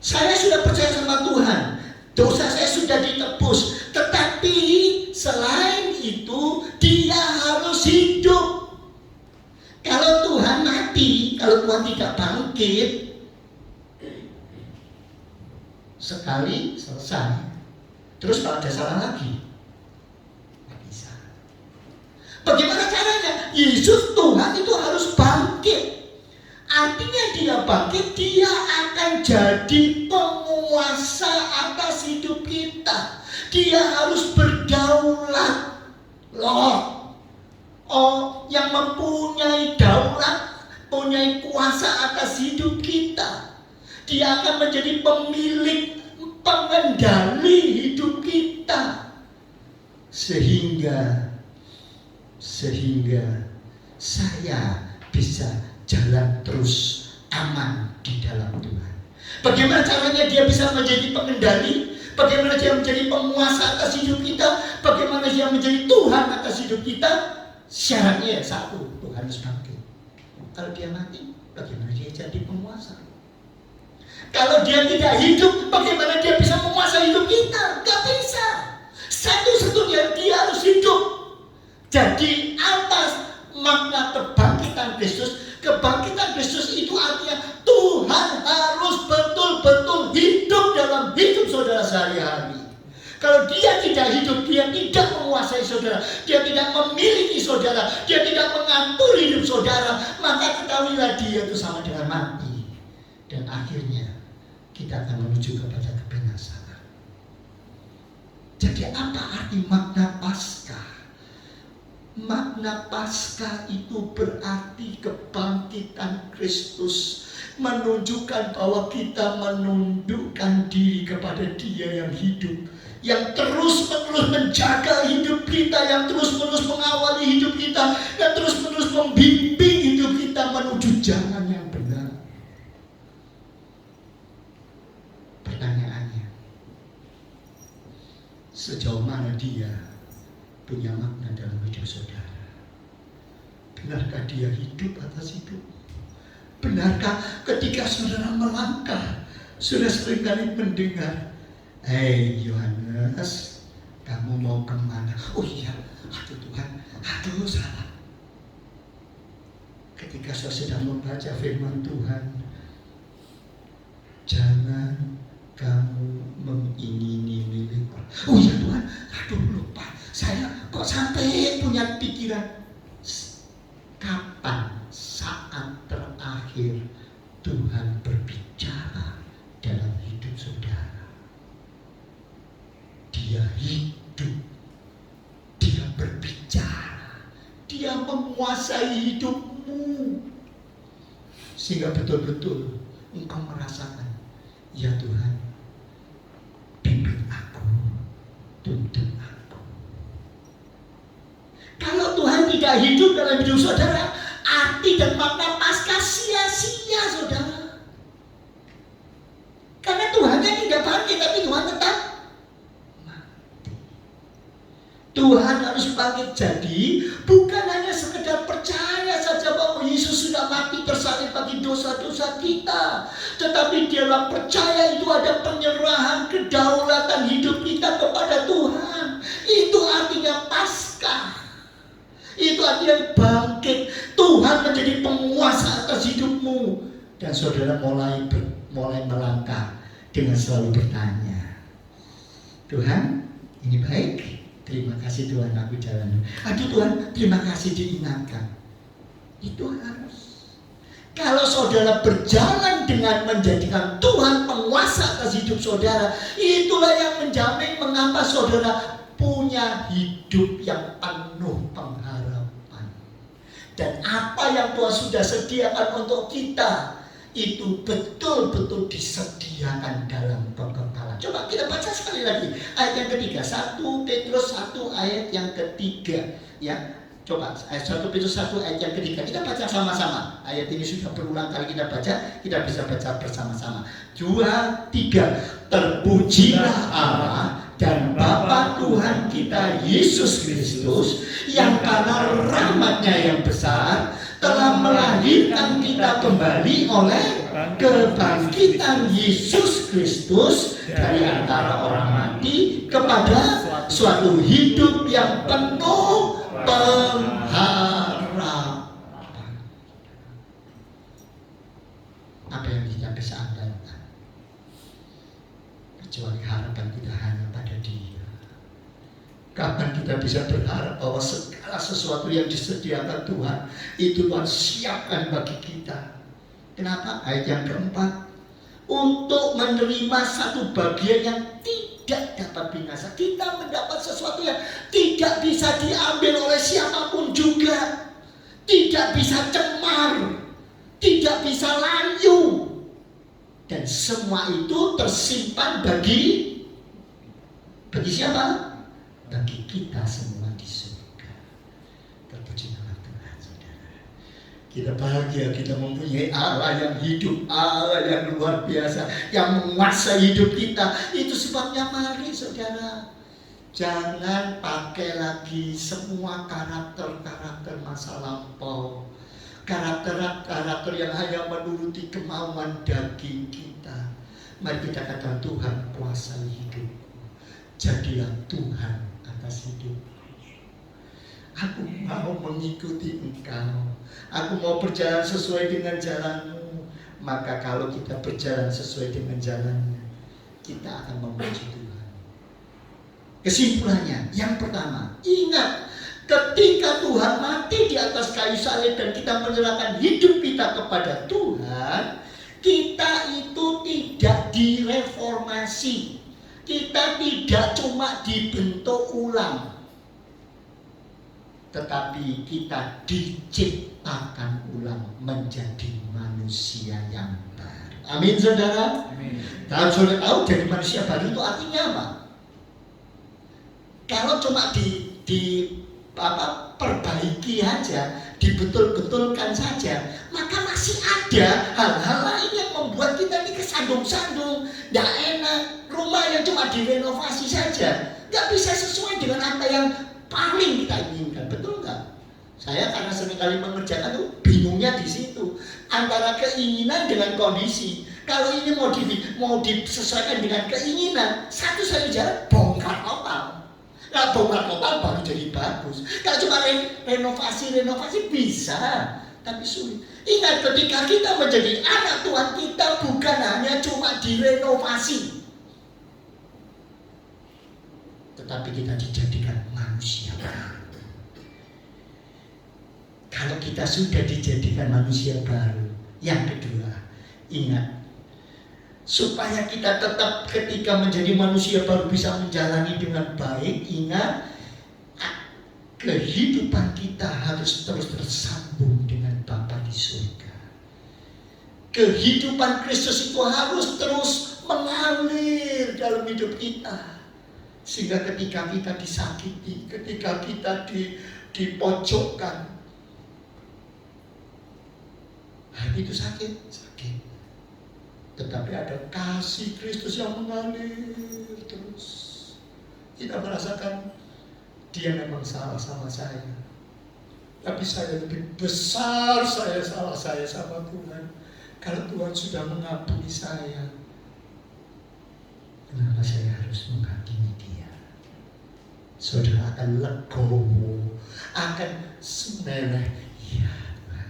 Saya sudah percaya sama Tuhan, dosa saya sudah ditebus, tetapi selain itu dia harus hidup. Kalau Tuhan mati, kalau Tuhan tidak bangkit, sekali selesai. Terus kalau ada salah lagi, nggak bisa. Bagaimana caranya? Yesus Tuhan itu harus bangkit. Artinya dia bangkit, dia akan jadi penguasa atas hidup kita. Dia harus berdaulat. Yang mempunyai daulat, mempunyai kuasa atas hidup kita. Dia akan menjadi pemilik, pengendali hidup kita. Sehingga saya bisa jalan terus aman di dalam Tuhan. Bagaimana caranya dia bisa menjadi pengendali? Bagaimana dia menjadi penguasa atas hidup kita? Bagaimana dia menjadi Tuhan atas hidup kita? Syaratnya satu, Tuhan harus bangkit. Kalau dia mati, bagaimana dia jadi penguasa? Kalau dia tidak hidup, bagaimana dia bisa menguasai hidup kita? Gak bisa. Satu-satunya dia harus hidup. Jadi atas makna kebangkitan Kristus, kebangkitan Kristus itu artinya Tuhan harus betul-betul hidup dalam hidup saudara sehari-hari. Kalau dia tidak hidup, dia tidak menguasai saudara, dia tidak memiliki saudara, dia tidak mengatur hidup saudara, maka ketahuilah dia itu sama dengan mati. Dan akhirnya kita akan menuju kepada kebinasaan. Jadi apa arti makna Paskah? Makna Paskah itu berarti kebangkitan Kristus, menunjukkan bahwa kita menundukkan diri kepada Dia yang hidup, yang terus-menerus menjaga hidup kita, yang terus-menerus mengawali hidup kita, yang terus-menerus membimbing hidup kita menuju jalan yang benar. Pertanyaannya, sejauh mana Dia punya makna dalam hidup saudara? Benarkah dia hidup atas hidup? Benarkah ketika saudara melangkah, sudah seringkali mendengar, "Hei Yohanes, kamu mau kemana?" "Oh iya, aduh Tuhan, aduh salah." Ketika saya sedang membaca firman Tuhan, "Jangan kamu mengingini milikku." "Oh iya Tuhan, aduh lupa. Saya kok sampai punya pikiran." Kapan saat terakhir Tuhan berbicara dalam hidup saudara? Dia hidup, dia berbicara, dia menguasai hidupmu, sehingga betul-betul engkau merasakan, ya Tuhan, pimpin aku, tuntun aku. Kalau Tuhan tidak hidup dalam hidup saudara, arti dan makna Paskah sia-sia saudara. Karena Tuhannya tidak bangkit, tapi Tuhan tetap mati. Tuhan harus bangkit. Jadi bukan hanya sekedar percaya saja bahwa Yesus sudah mati tersalib bagi dosa-dosa kita, tetapi dalam percaya itu ada penyerahan kedaulatan hidup kita kepada Tuhan. Itu artinya Paskah. Itu artinya bangkit. Tuhan menjadi penguasa atas hidupmu. Dan saudara mulai melangkah dengan selalu bertanya, "Tuhan, ini baik. Terima kasih Tuhan, aku jalan. Aduh Tuhan, terima kasih diingatkan." Itu harus. Kalau saudara berjalan dengan menjadikan Tuhan penguasa atas hidup saudara, itulah yang menjamin mengapa saudara punya hidup yang penuh pengharapan. Dan apa yang Tuhan sudah sediakan untuk kita, itu betul-betul disediakan dalam kekekalan. Coba kita baca sekali lagi ayat yang ketiga, 1 Petrus 1 ayat yang ketiga, ya. Coba 1 Petrus 1 ayat yang ketiga, kita baca sama-sama. Ayat ini sudah berulang kali kita baca, kita bisa baca bersama-sama. 2, 3. Terpujilah Allah dan Bapa Tuhan kita Yesus Kristus, yang karena rahmat-Nya yang besar telah melahirkan kita kembali oleh kebangkitan Yesus Kristus dari antara orang mati kepada suatu hidup yang penuh pengharapan. Apa yang kita bisa andalkan? Kecuali harapan kita hanya pada Dia. Kapan kita bisa berharap bahwa segala sesuatu yang disediakan Tuhan itu Tuhan siapkan bagi kita? Kenapa? Ayat yang keempat, untuk menerima satu bagian yang tidak dapat binasa. Kita mendapat sesuatu yang tidak bisa diambil oleh siapapun juga, tidak bisa cemar, tidak bisa layu, dan semua itu tersimpan bagi siapa? Bagi kita semua di surga. Terpuji nama Tuhan, saudara. Kita bahagia, kita mempunyai Allah yang hidup, Allah yang luar biasa, yang menguasai hidup kita. Itu sebabnya mari saudara, jangan pakai lagi semua karakter-karakter masa lampau, karakter-karakter yang hanya menuruti kemauan daging kita. Mari kita katakan, Tuhan kuasai hidupku, jadilah Tuhan atas hidupku. Aku mau mengikuti Engkau, aku mau berjalan sesuai dengan jalan-Mu. Maka kalau kita berjalan sesuai dengan jalan-Nya, kita akan memuji Tuhan. Kesimpulannya, yang pertama, ingat, ketika Tuhan mati di atas kayu salib dan kita menyerahkan hidup kita kepada Tuhan, kita itu tidak direformasi, kita tidak cuma dibentuk ulang, tetapi kita diciptakan ulang menjadi manusia yang baru. Amin, saudara. Amin. Kalau saudara tahu jadi manusia baru itu artinya apa? Kalau cuma perbaiki aja, dibetul-betulkan saja, maka masih ada hal-hal lain yang membuat kita ini kesandung-sandung, tidak enak. Rumah yang cuma direnovasi saja, nggak bisa sesuai dengan apa yang paling kita inginkan, betul nggak? Saya karena seringkali mengerjakan itu bingungnya di situ antara keinginan dengan kondisi. Kalau ini mau disesuaikan dengan keinginan, satu saja jalan bongkar total. Nah, bongkar total baru jadi bagus. Kalau cuma renovasi bisa, tapi sulit. Ingat, ketika kita menjadi anak Tuhan, kita bukan hanya cuma direnovasi, tetapi kita dijadikan manusia baru. Kalau kita sudah dijadikan manusia baru, yang kedua, ingat, supaya kita tetap ketika menjadi manusia baru bisa menjalani dengan baik, ingat, kehidupan kita harus terus tersambung dengan Bapa di surga. Kehidupan Kristus itu harus terus mengalir dalam hidup kita, sehingga ketika kita disakiti, ketika kita dipojokkan, hati itu sakit, tetapi ada kasih Kristus yang mengalir terus. Kita merasakan Dia memang salah sama saya, tapi saya lebih besar salah saya sama Tuhan. Kalau Tuhan sudah mengampuni saya, kenapa saya harus menghakimi Dia? Saudara akan legowo, akan semeleh, ya Tuhan,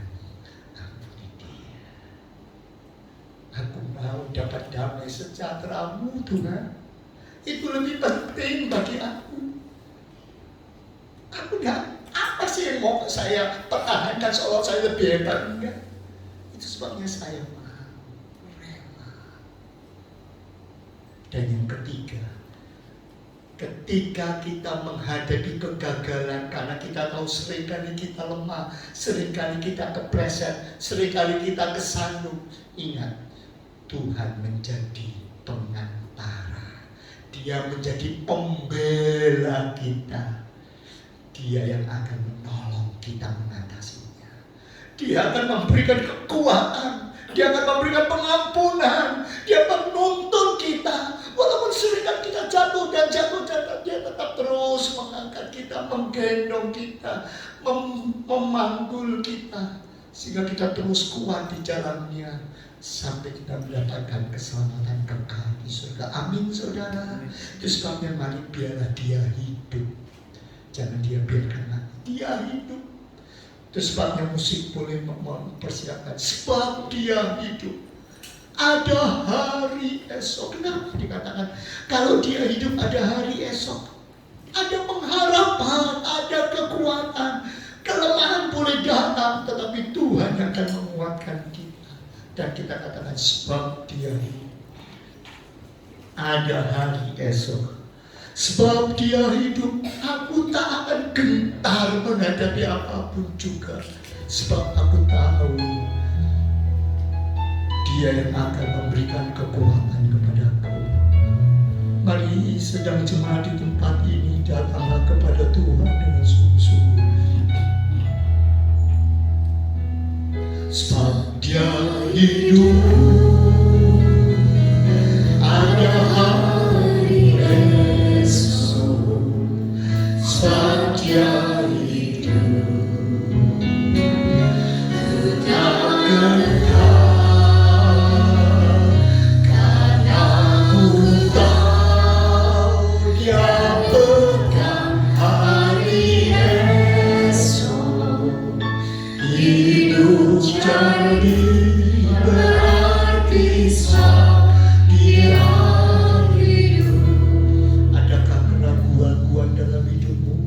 ampuni dia. Aku mau dapat damai sejahtera-Mu Tuhan. Itu lebih penting bagi aku. Aku enggak, apa sih yang mau saya pertahankan seolah saya lebih hebat? Enggak. Itu sebabnya saya rela. Dan yang ketiga, ketika kita menghadapi kegagalan, karena kita tahu seringkali kita lemah, seringkali kita kepleset, seringkali kita kesandung, ingat, Tuhan menjadi pengantara. Dia menjadi pembela kita. Dia yang akan menolong kita mengatasinya. Dia akan memberikan kekuatan. Dia akan memberikan pengampunan. Dia akan menuntun kita. Walaupun seringkali kita jatuh dan dia tetap terus mengangkat kita, menggendong kita, memanggul kita, sehingga kita terus kuat di jalannya sampai kita mendapatkan keselamatan kekal di surga. Amin, saudara. Itu sebabnya mari biarlah dia hidup. Jangan dia biarkan mati. Dia hidup. Itu sebabnya musik boleh mempersiapkan. Sebab dia hidup. Ada hari esok. Kenapa dikatakan kalau dia hidup ada hari esok? Ada pengharapan, ada kekuatan. Kelemahan boleh datang, tetapi Tuhan yang akan menguatkan kita. Dan kita katakan sebab dia hidup. Ada hari esok. Sebab dia hidup, aku tak akan gentar menghadapi apapun juga. Sebab aku tahu dia yang akan memberikan kekuatan kepadaku. Mari sedang jemaat di tempat ini, datanglah kepada Tuhan dengan sungguh-sungguh. Sebab dia hidup, ada hari esok. Sebab dia hidup, ku tak jadi berarti dia hidup. Adakah keraguan-keraguan dalam hidupmu?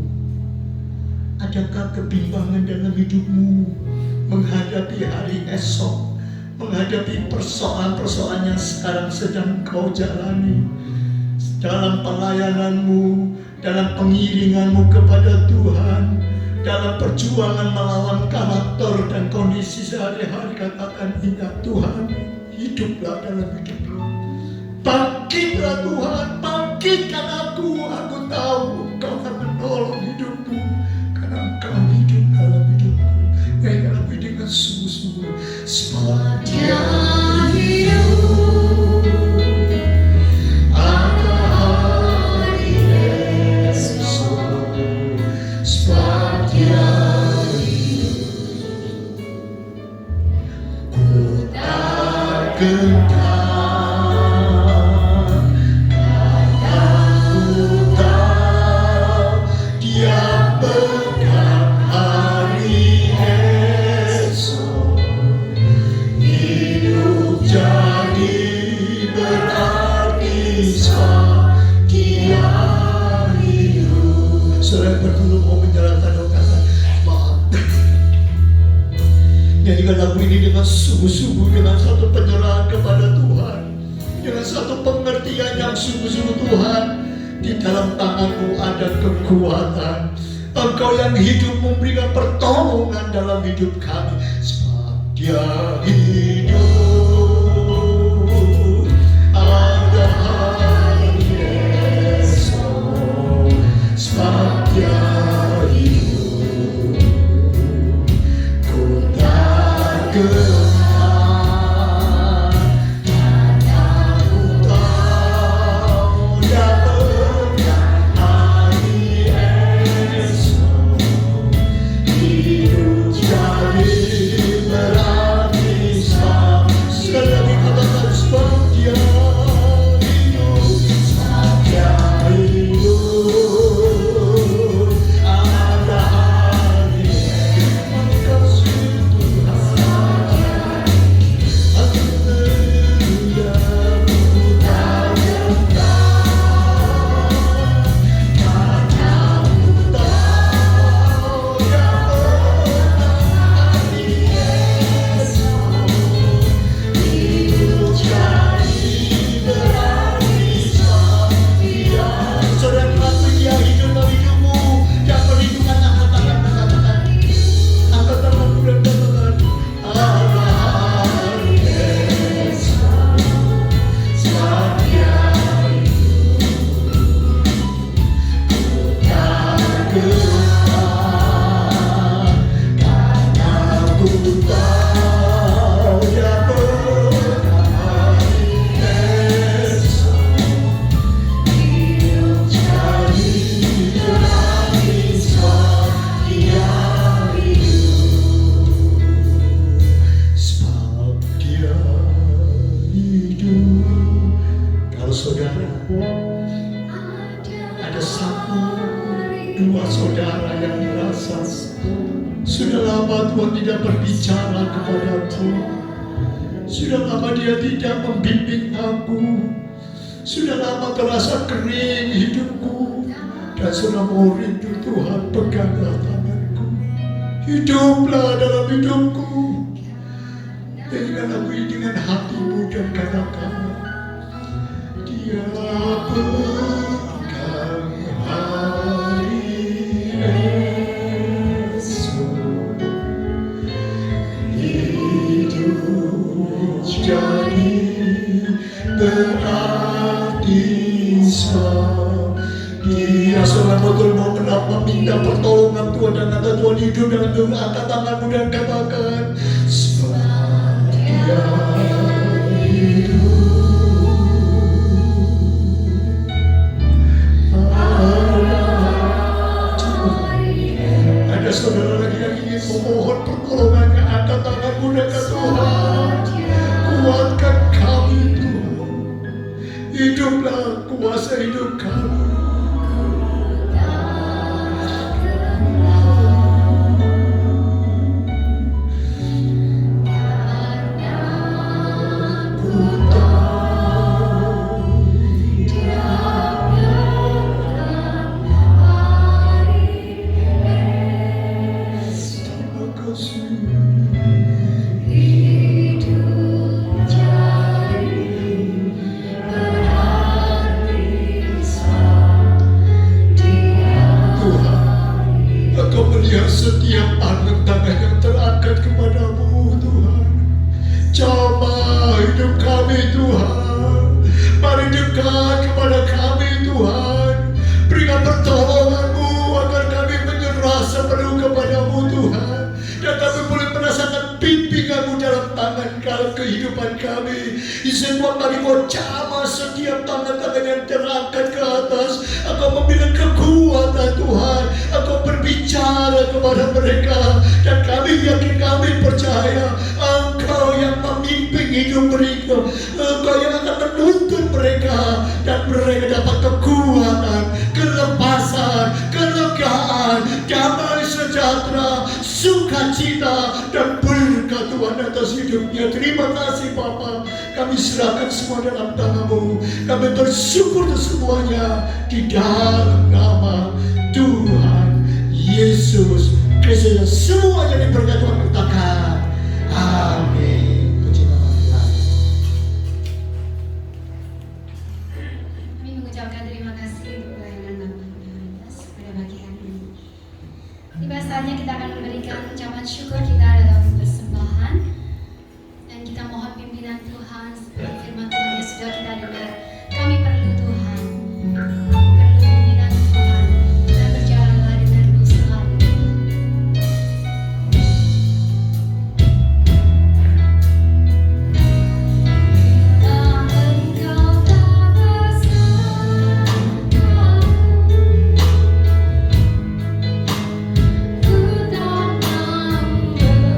Adakah kebimbangan dalam hidupmu menghadapi hari esok, menghadapi persoalan-persoalan yang sekarang sedang kau jalani dalam pelayananmu, dalam pengiringanmu kepada Tuhan, dalam perjuangan melawan karakter dan kondisi sehari-hari? Katakan, ingat Tuhan, hiduplah dalam hidupmu. Bangkitlah Tuhan, bangkitkan aku. Aku tahu Engkau akan menolong hidupku, karena Engkau hidup dalam hidupku. Yang dalam hidup dengan sungguh-sungguh. Sebab dia hidup, ada hari esok. Sebab dia hidup, ku tak gentar, karena ku tahu dia pegang hari esok. Hidup jadi berarti sebab dia hidup. Saudara berdulu mau menyerahkan doa, maaf. Nyanyikan lagu ini dengan sungguh-sungguh, dengan satu penyerahan kepada Tuhan, dengan satu pengertian yang sungguh-sungguh. Tuhan, di dalam tanganmu ada kekuatan. Engkau yang hidup memberikan pertolongan dalam hidup kami. Sebab dia hidup, ada hari esok. Sebab dia hidup, ku tak gentar, karena ku tahu dia pegang hari esok. Hidup jadi berarti dua saudara yang merasa sudah lama Tuhan tidak berbicara kepadaku. Sudah lama dia tidak membimbing aku. Sudah lama terasa kering hidupku. Dan sudah mau rindu Tuhan, peganglah tanganku. Hiduplah dalam hidupku. Dengan aku dengan hatimu dan katakan, Dia pegang hari esok. Hidup jadi berarti Dia seorang betul mau meminta pertolongan Tuhan dan kata Tuhan hidup dalam doa, angkat tanganmu dan katakan, sebab Dia hidup. Ada saudara lagi yang ingin memohon pertolongannya, angkat tanganmu dan kata Tuhan, kuatkan kami Tuhan. Hiduplah, kuasa hidup kami. Setiap tangan yang terangkat kepadamu Tuhan, jamah hidup kami Tuhan. Mari dekat kepada kami Tuhan. Berikan pertolongan-Mu agar kami menyerah sepenuh kepadamu Tuhan. Dan kami boleh merasakan bimbingan-Mu dalam tangan kehidupan kami. Tuhan, mari Kau jamah setiap tangan-tangan yang terangkat ke atas. Engkau memberikan kekuatan Tuhan. Engkau berbicara kepada mereka. Dan kami yakin, kami percaya Engkau yang memimpin hidup mereka. Engkau yang akan menuntun mereka. Dan mereka dapat kekuatan, kelepasan, kelegaan, damai sejahtera, sukacita, dan berkat Tuhan atas hidupnya. Terima kasih Bapa. Kami serahkan semua dalam tangan-Mu. Kami bersyukur semuanya di dalam nama Tuhan Yesus Kristus. Semuanya diberkati Tuhan, katakan amin. Puji nama Tuhan. Kami mengucapkan terima kasih untuk pelayanan Bapak Yohanes pada pagi hari ini. Tiba saatnya kita akan memberikan ucapan syukur kita dalam persembahan, dan kita mohon pimpinan Tuhan seperti firman Tuhan yang sudah kita dengar. Kami perlu Tuhan, perlu pimpinan Tuhan, dan berjalanlah denganmu selalu. Engkau tak bersamaku, ku tak mampu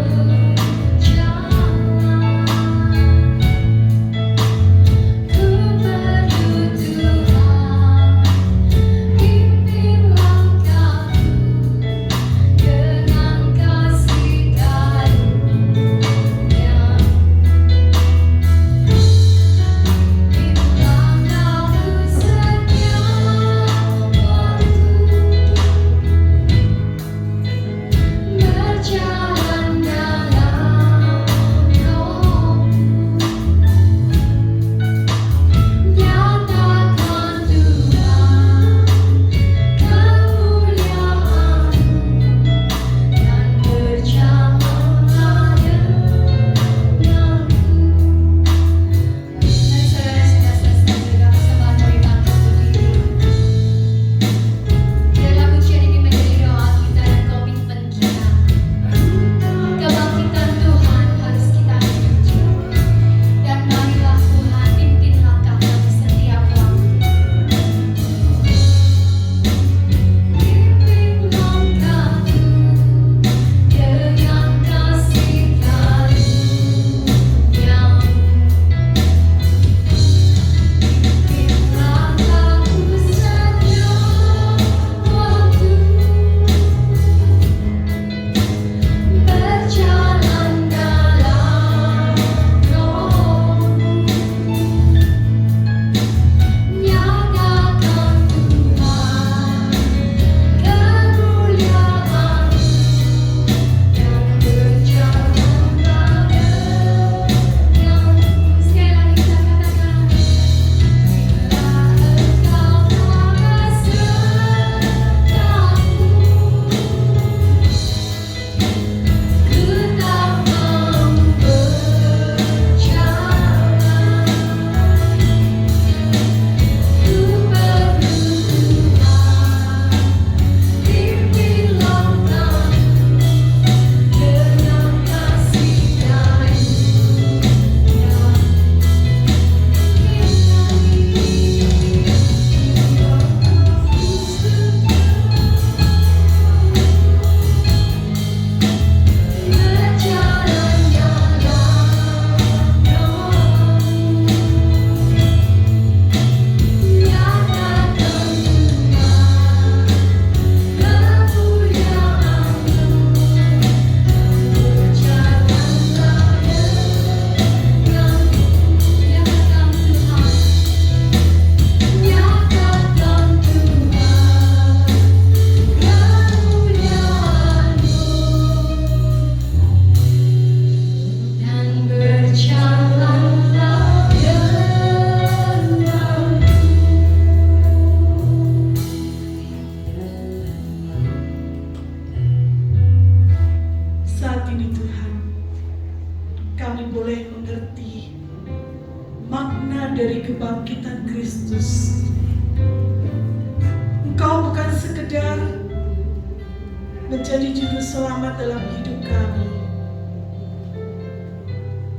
selamat dalam hidup kami.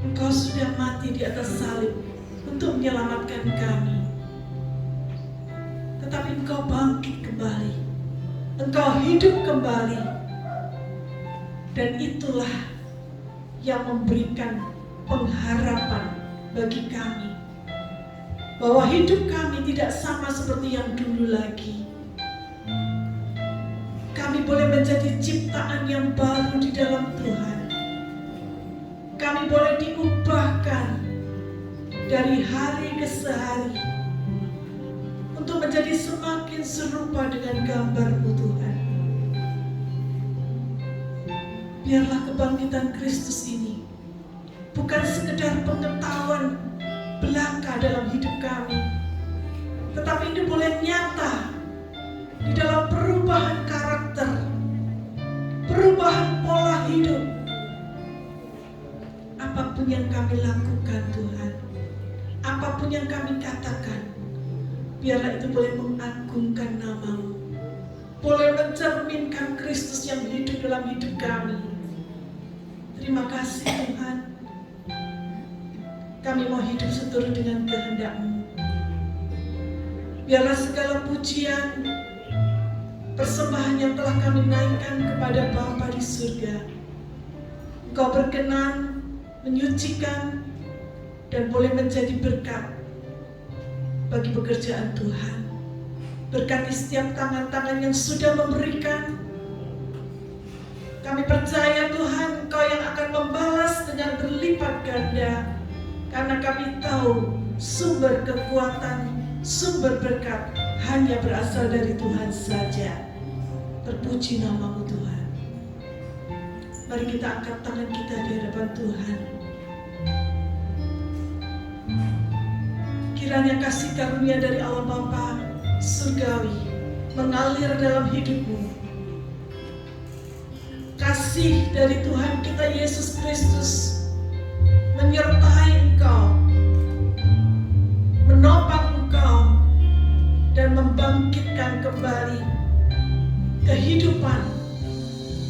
Engkau sudah mati di atas salib untuk menyelamatkan kami. Tetapi Engkau bangkit kembali. Engkau hidup kembali. Dan itulah yang memberikan pengharapan bagi kami. Bahwa hidup kami tidak sama seperti yang dulu lagi. Kami boleh menjadi ciptaan yang baru di dalam Tuhan. Kami boleh diubahkan dari hari ke hari untuk menjadi semakin serupa dengan gambar-Mu Tuhan. Biarlah kebangkitan Kristus ini bukan sekedar pengetahuan belaka dalam hidup kami, tetapi ini boleh nyata di dalam perubahan karakter, perubahan pola hidup. Apapun yang kami lakukan Tuhan, apapun yang kami katakan, biarlah itu boleh mengagungkan nama-Mu, boleh mencerminkan Kristus yang hidup dalam hidup kami. Terima kasih Tuhan. Kami mau hidup seturut dengan kehendak-Mu. Biarlah segala pujian, persembahan yang telah kami naikkan kepada Bapa di surga, Engkau berkenan menyucikan dan boleh menjadi berkat bagi pekerjaan Tuhan. Berkati setiap tangan-tangan yang sudah memberikan. Kami percaya Tuhan, Engkau yang akan membalas dengan berlipat ganda. Karena kami tahu sumber kekuatan, sumber berkat hanya berasal dari Tuhan saja. Terpuji nama-Mu Tuhan. Mari kita angkat tangan kita di hadapan Tuhan. Kiranya kasih karunia dari Allah Bapa surgawi mengalir dalam hidup-Mu. Kasih dari Tuhan kita Yesus Kristus menyertai Engkau, menopang Engkau, dan membangkitkan kembali kehidupan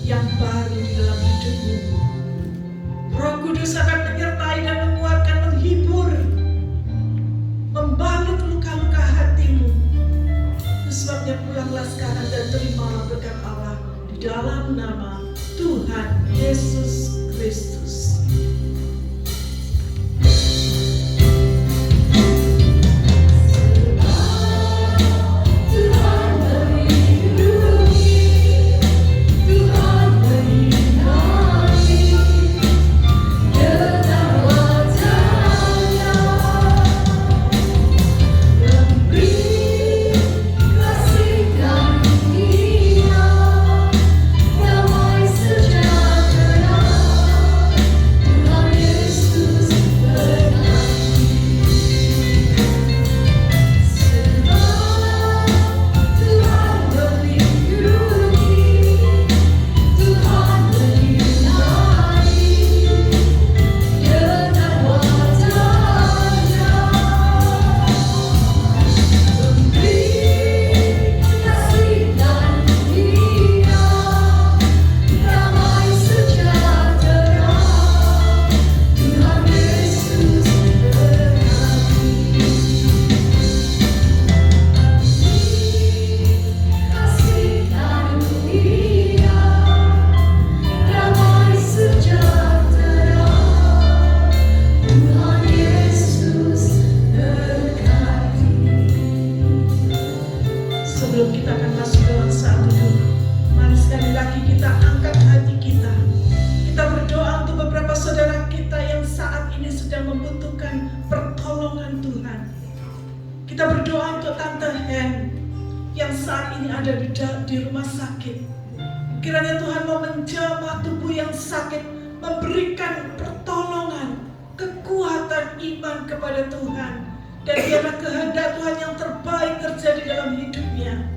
yang baru di dalam hidup-Mu. Roh Kudus akan menyertai dan menguatkan, menghibur, membalut luka-luka hatimu. Sebabnya pulanglah sekarang dan terimalah berkat Allah di dalam nama Tuhan Yesus Kristus. Di rumah sakit, kiranya Tuhan mau menjamah tubuh yang sakit, memberikan pertolongan, kekuatan iman kepada Tuhan, dan biarlah kehendak Tuhan yang terbaik terjadi dalam hidupnya.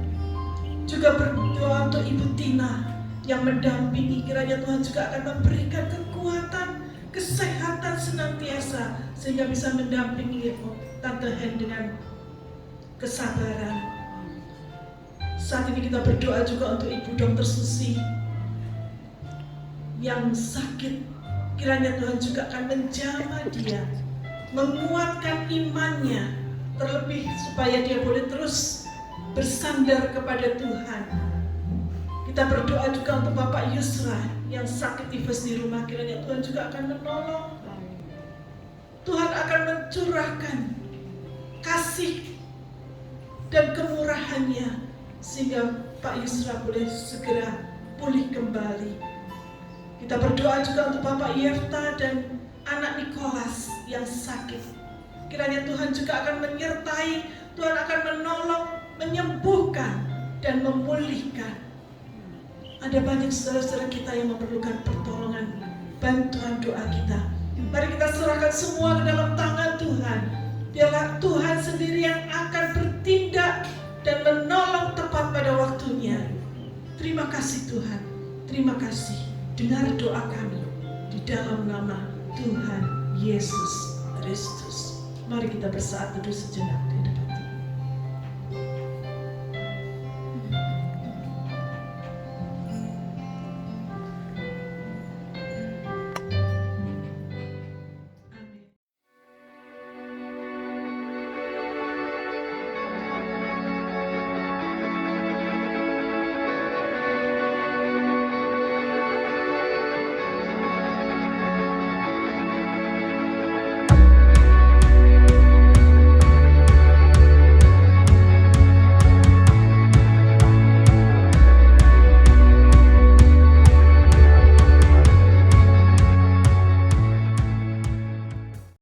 Juga berdoa untuk Ibu Tina yang mendampingi, kiranya Tuhan juga akan memberikan kekuatan, kesehatan senantiasa sehingga bisa mendampingi Tante Hen dengan kesabaran. Saat ini kita berdoa juga untuk Ibu Dr. Susi. yang sakit, kiranya Tuhan juga akan menjamah dia, menguatkan imannya, terlebih supaya dia boleh terus bersandar kepada Tuhan. Kita berdoa juga untuk Bapak Yusra yang sakit tifus di rumah, kiranya Tuhan juga akan menolong. Tuhan akan mencurahkan kasih dan kemurahannya sehingga Pak Yusra boleh segera pulih kembali. Kita berdoa juga untuk Bapak Yefta dan anak Nikolas yang sakit. Kiranya Tuhan juga akan menyertai, Tuhan akan menolong, menyembuhkan dan memulihkan. Ada banyak saudara-saudara kita yang memerlukan pertolongan, bantuan doa kita. Mari kita serahkan semua ke dalam tangan Tuhan. Biarlah Tuhan sendiri yang akan bertindak dan menolong tepat pada waktunya. Terima kasih Tuhan, terima kasih. Dengar doa kami di dalam nama Tuhan Yesus Kristus. Mari kita bersatu sejenak.